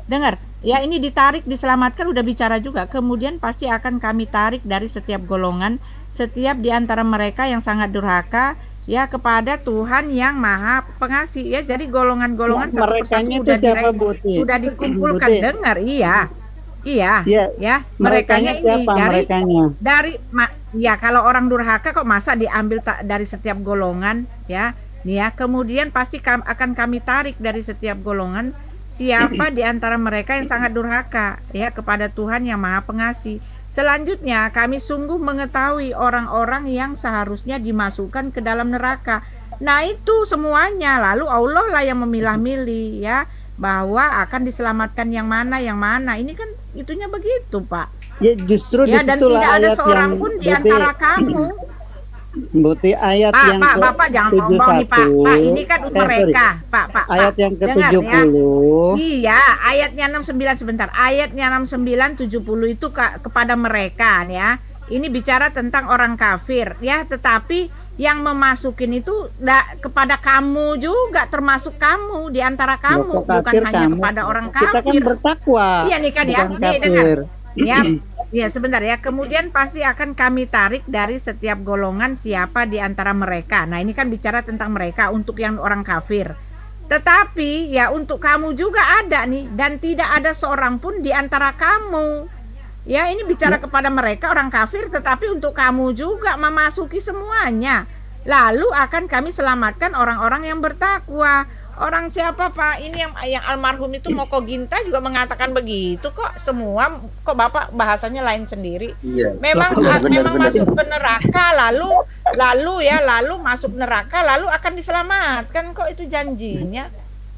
Dengar. Ya, ini ditarik, diselamatkan udah bicara juga. Kemudian pasti akan kami tarik dari setiap golongan, setiap di antara mereka yang sangat durhaka, ya kepada Tuhan yang Maha Pengasih. Ya, jadi golongan-golongan satu persatu Merekanya itu siapa, Buti? sudah dikumpulkan. Buti. Dengar, iya. Iya. Ya, Merekanya merekanya ini siapa? Merekanya. ya kalau orang durhaka kok masa diambil dari setiap golongan, ya. Nih ya, kemudian pasti akan kami tarik dari setiap golongan siapa di antara mereka yang sangat durhaka, ya kepada Tuhan yang Maha Pengasih. Selanjutnya kami sungguh mengetahui orang-orang yang seharusnya dimasukkan ke dalam neraka. Nah, itu semuanya. Lalu Allah lah yang memilah-milih, ya, bahwa akan diselamatkan yang mana. Ini kan itunya begitu, Pak. Ya justru Ya, dan disitulah tidak ada ayat seorang yang pun di antara kamu. Buti ayat Pak, yang Bapak jangan ngomong nih, Pak. Pak, ini kan mereka. Pak. Ayat yang Dengar, ke-70. ya. Iya, ayatnya 69 sebentar. Ayatnya 69 70 itu kepada mereka, ya. Ini bicara tentang orang kafir, ya, tetapi yang memasukin itu kepada kamu juga, termasuk kamu di antara kamu, bukan hanya kamu. kepada orang Kita kan kafir. bertakwa. Iya nih kan ya. bukan Nih kafir. dengar. Ya, sebentar ya. Kemudian pasti akan kami tarik dari setiap golongan siapa di antara mereka. Nah, ini kan bicara tentang mereka untuk yang orang kafir. Tetapi ya untuk kamu juga ada nih, dan tidak ada seorang pun di antara kamu. Ya, ini bicara kepada mereka orang kafir, tetapi untuk kamu juga memasuki semuanya. Lalu akan kami selamatkan orang-orang yang bertakwa. Orang siapa, Pak? Ini yang almarhum itu Moko Ginta juga mengatakan begitu kok. Semua kok Bapak bahasanya lain sendiri. Iya. Memang Benar. masuk ke neraka lalu masuk neraka lalu akan diselamatkan, kok itu janjinya.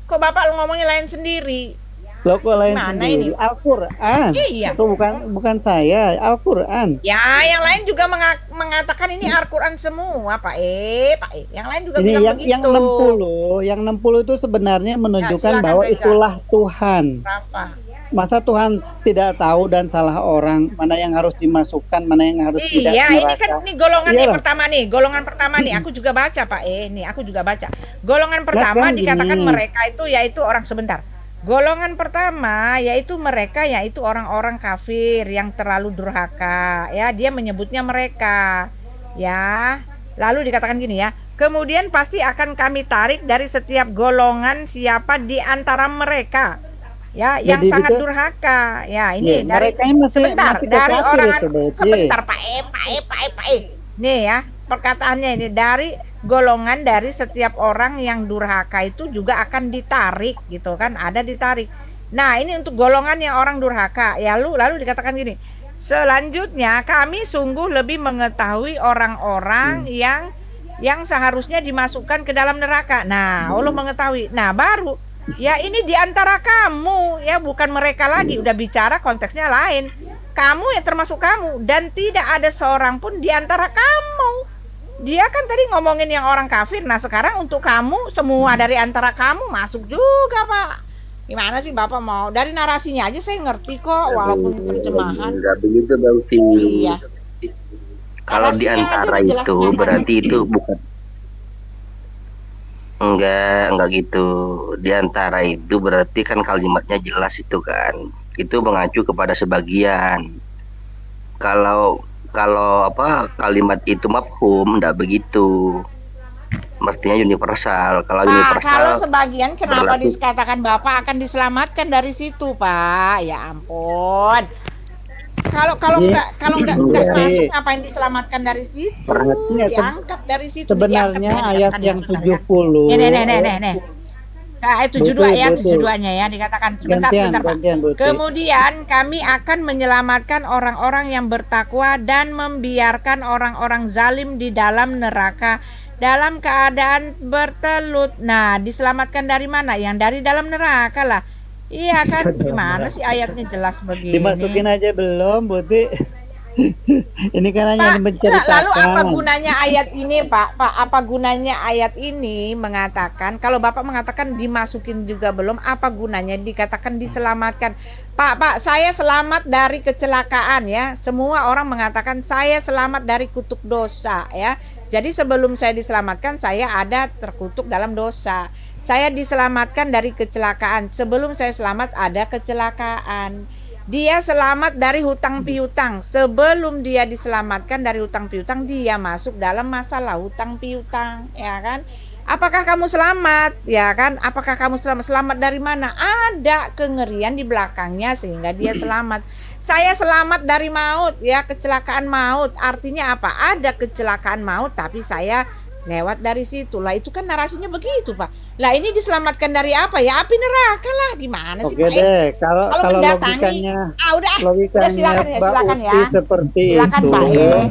Kok Bapak ngomongnya lain sendiri? Loh, kok lain Mana sendiri? ini? Al-Qur'an. Iya. Itu bukan saya, Al-Qur'an. Ya, yang lain juga mengatakan ini Al-Quran semua, Pak E. Yang lain juga Ini bilang yang begitu. yang 60 itu sebenarnya menunjukkan silakan, bahwa Reza. itulah Tuhan. Rafa. Masa Tuhan tidak tahu dan salah orang, mana yang harus dimasukkan, mana yang harus tidak Iya, ini neraka. kan ini golongan Iyalah. golongan pertama nih. Aku juga baca, Pak E. Nih, aku juga baca. Golongan pertama kan dikatakan gini. mereka itu yaitu orang sebentar. Golongan pertama yaitu mereka yaitu orang-orang kafir yang terlalu durhaka, ya. Dia menyebutnya mereka, ya. Lalu dikatakan gini ya. Kemudian pasti akan kami tarik dari setiap golongan siapa di antara mereka, ya, yang Jadi sangat itu- durhaka. Ya, ini Ya, dari mereka ini sebentar masih dari kafir orang itu, berarti. sebentar Pak E. Nih ya, perkataannya ini dari golongan dari setiap orang yang durhaka itu juga akan ditarik gitu kan, ada ditarik. Nah, ini untuk golongan yang orang durhaka. Ya, lalu dikatakan gini. Selanjutnya kami sungguh lebih mengetahui orang-orang yang seharusnya dimasukkan ke dalam neraka. Nah, Allah mengetahui. Nah, baru ya ini di antara kamu, ya, bukan mereka lagi. Udah bicara konteksnya lain. Kamu yang termasuk kamu, dan tidak ada seorang pun di antara kamu. Dia kan tadi ngomongin yang orang kafir. Nah, sekarang untuk kamu, semua dari antara kamu masuk juga, Pak. Gimana sih Bapak mau? Dari narasinya aja saya ngerti kok, walaupun terjemahan. Enggak begitu, Bauti. Iya. Kalau di Narasinya antara aja itu menjelaskan. berarti itu bukan. Enggak gitu. Di antara itu berarti kan kalimatnya jelas itu kan. Itu mengacu kepada sebagian. Kalau kalimat itu mafhum, enggak begitu. Mestinya universal. Kalau Pak, universal kalau sebagian kenapa berlaku. dikatakan Bapak akan diselamatkan dari situ, Pak? Ya ampun. Kalau Iya. nggak Iya. masuk, ngapain diselamatkan dari situ? Perhatian, Diangkat dari situ. Sebenarnya diangkat, ayat diangkat, yang sebentar, 70. Nih. Ayat 72 ya, 72-nya ya dikatakan. Sebentar, Pak. Gantian, Buti. Kemudian kami akan menyelamatkan orang-orang yang bertakwa dan membiarkan orang-orang zalim di dalam neraka dalam keadaan bertelut. Nah, diselamatkan dari mana? Yang dari dalam neraka lah. Iya kan? Gimana sih ayatnya jelas begini? Dimasukin aja belum, Buti? Ini kan hanya Pak, menceritakan. lalu apa gunanya ayat ini, Pak? Pak, apa gunanya ayat ini mengatakan, kalau Bapak mengatakan dimasukin juga belum, apa gunanya dikatakan diselamatkan? Pak, saya selamat dari kecelakaan ya. Semua orang mengatakan saya selamat dari kutuk dosa ya. Jadi sebelum saya diselamatkan, saya ada terkutuk dalam dosa. Saya diselamatkan dari kecelakaan. Sebelum saya selamat ada kecelakaan. Dia selamat dari hutang piutang. Sebelum dia diselamatkan dari hutang piutang, dia masuk dalam masalah hutang piutang, ya kan? Apakah kamu selamat? Ya kan? Apakah kamu selamat? Selamat dari mana? Ada kengerian di belakangnya sehingga dia selamat. Saya selamat dari maut, ya, kecelakaan maut. Artinya apa? Ada kecelakaan maut tapi saya lewat dari situ. Lah itu kan narasinya begitu, Pak. Lah ini diselamatkan dari apa ya? Api neraka lah. Gimana sih, Oke Pak? deh, kalau mendatangi, logikanya udah silakan ya, Mbak silakan ya. Uti seperti Silakan, itu, Pak, ya.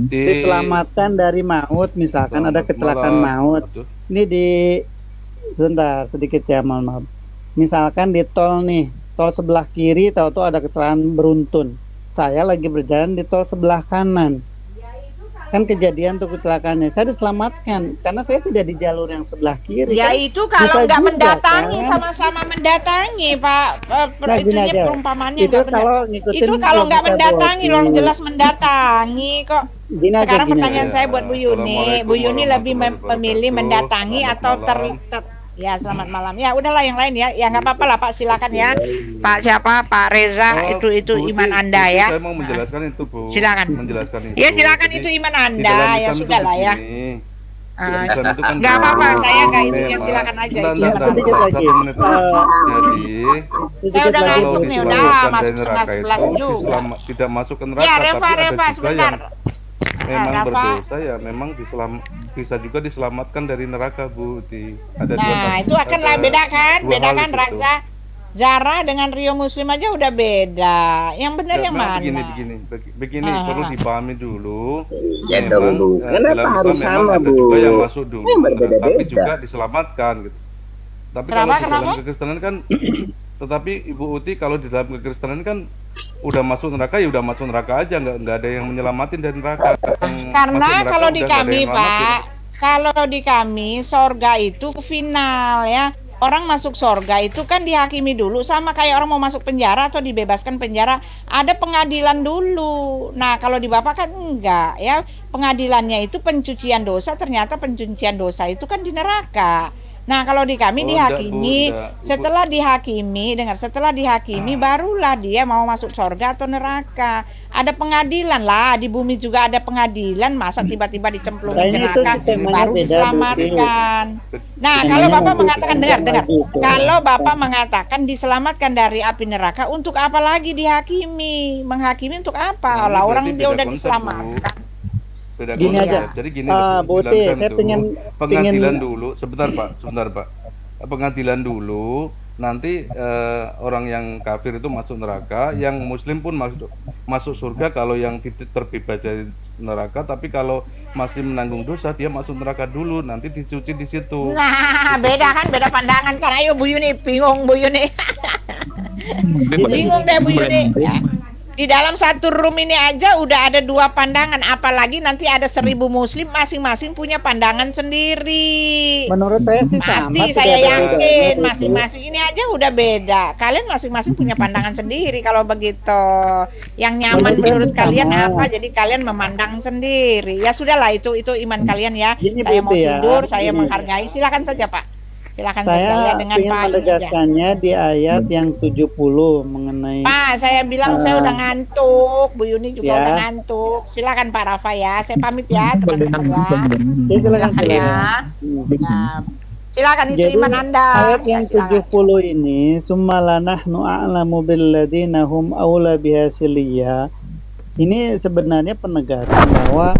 diselamatkan dari maut, misalkan ada kecelakaan maut. Ini sebentar sedikit ya, mohon maaf. Misalkan di tol nih, tol sebelah kiri tahu-tahu ada kecelakaan beruntun. Saya lagi berjalan di tol sebelah kanan. Kan kejadian tuh kecelakaannya, saya diselamatkan karena saya tidak di jalur yang sebelah kiri. Ya kan itu kalau nggak juga, mendatangi, kan? sama-sama mendatangi, Pak. Nah, gini Itunya aja. perumpamannya Itu nggak benar. kalau ngikutin Itu kalau nggak logika mendatangi, Bu orang Uti. jelas mendatangi kok. Gini aja, Sekarang gini pertanyaan aja. saya buat Bu Yuni. Bu Yuni lebih memilih mendatangi atau ya, selamat malam. Ya udahlah yang lain ya. Ya nggak apa-apa lah, Pak, silakan ya. Pak siapa? Pak Reza, itu Bu iman Uti, Anda ya. Saya mau menjelaskan itu, Bu. Silakan. Menjelaskan itu. Ya silakan, Jadi, itu iman di dalam Anda. Ya Islam itu sudahlah ya. begini. Ah, Islam itu kan nggak apa-apa, begini. saya nggak itu ya, Memang- silakan aja Bentar, itu. bentar, Sedikit bentar, lagi. 1 menit. Jadi, Saya udah lagi, ngantuk kalau nih, udah diselamatkan masuk dari neraka setengah itu 11 juga. tidak masuk ke neraka, Ya, tapi Reva, ada juga sebentar. yang memang Rafa. berdosa ya memang bisa juga diselamatkan dari neraka, Bu. Ada Nah, itu akan lah beda kan? Beda kan rasa Zara dengan Rio Muslim aja udah beda. Yang benar yang mana? Begini perlu dipahami dulu. Ya Memang dong, Bu. Kenapa dalam harus Islam sama, memang ada Bu? juga yang masuk dulu, berbeda-beda. tapi juga diselamatkan gitu. Tapi kalau di dalam Kenapa? kekristenan kan tetapi Ibu Uti kalau di dalam kekristenan kan udah masuk neraka ya udah masuk neraka aja, nggak ada yang menyelamatin dari neraka. Karena kalau di kami, Pak, kalau di kami sorga itu final ya. Orang masuk sorga itu kan dihakimi dulu, sama kayak orang mau masuk penjara atau dibebaskan penjara, ada pengadilan dulu. Nah kalau di Bapak kan enggak ya, pengadilannya itu pencucian dosa, ternyata pencucian dosa itu kan di neraka. Nah kalau di kami dihakimi, setelah dihakimi barulah dia mau masuk sorga atau neraka. Ada pengadilan lah, di bumi juga ada pengadilan, masa tiba-tiba dicemplungin ke neraka baru diselamatkan. Nah kalau Bapak mengatakan, dengar, kalau Bapak mengatakan diselamatkan dari api neraka, untuk apa lagi dihakimi? Menghakimi untuk apa? Lah orang dia udah diselamatkan. Beda Gini konsep. aja. Jadi gini, Bu Uti, saya pengadilan dulu. Sebentar Pak. Pengadilan dulu. Nanti orang yang kafir itu masuk neraka, yang Muslim pun masuk surga kalau yang terbebas dari neraka. Tapi kalau masih menanggung dosa, dia masuk neraka dulu. Nanti dicuci di situ. Nah, beda kan, beda pandangan kan. Ayo Bu Yuni, bingung Bu Yuni. Bingung deh Bu Yuni. Ya. Di dalam satu room ini aja udah ada 2 pandangan, apalagi nanti ada 1000 muslim masing-masing punya pandangan sendiri. Menurut saya sih pasti sama, saya tidak ada yakin bedanya. masing-masing ini aja udah beda. Kalian masing-masing punya pandangan sendiri kalau begitu. Yang nyaman menurut kalian apa, jadi kalian memandang sendiri. Ya sudahlah, itu iman kalian ya. Gini, Saya Bu mau Uti ya, tidur, saya gini. menghargai. Silakan saja Pak. Silakan Saya saja ya dengan ingin Pak. menegaskannya di ayat yang 70 mengenai Pak, saya bilang saya udah ngantuk, Bu Yuni juga Ya. udah ngantuk. Silakan Pak Rafa ya, saya pamit ya teman-teman ya. Ya, silakan Silakan ya. Nah, silakan itu Jadi iman Anda. ayat Ya, yang silakan. 70 ini summa lanahnu a'lamu billadzina hum aula bihasiliyah. Ini sebenarnya penegasan bahwa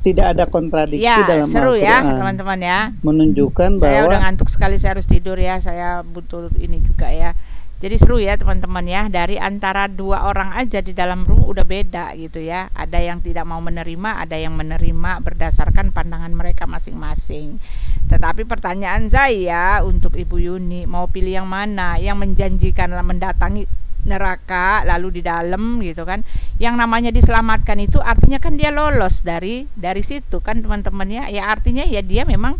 tidak ada kontradiksi Ya, dalam seru ya Al-Quran. teman-teman ya. Menunjukkan Saya bahwa udah ngantuk sekali, saya harus tidur ya. Saya butuh ini juga ya. Jadi seru ya teman-teman ya. Dari antara 2 orang aja di dalam room udah beda gitu ya. Ada yang tidak mau menerima, ada yang menerima berdasarkan pandangan mereka masing-masing. Tetapi pertanyaan saya untuk Ibu Yuni, mau pilih yang mana? Yang menjanjikan mendatangi neraka lalu di dalam gitu kan, yang namanya diselamatkan itu artinya kan dia lolos dari situ kan teman-teman ya, artinya ya dia memang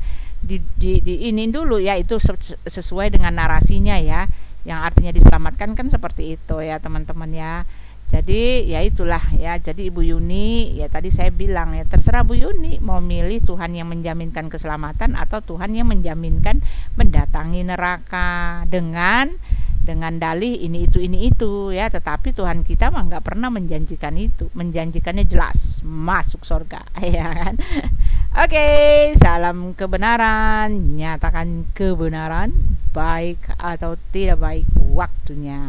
diinin dulu ya, itu sesuai dengan narasinya ya, yang artinya diselamatkan kan seperti itu ya teman-teman ya. Jadi ya itulah ya, jadi Ibu Yuni ya tadi saya bilang ya, terserah Bu Yuni mau milih Tuhan yang menjaminkan keselamatan atau Tuhan yang menjaminkan mendatangi neraka dengan dalih ini itu ya, tetapi Tuhan kita mah nggak pernah menjanjikan itu, menjanjikannya jelas masuk surga ya kan. Oke, salam kebenaran, nyatakan kebenaran baik atau tidak baik waktunya.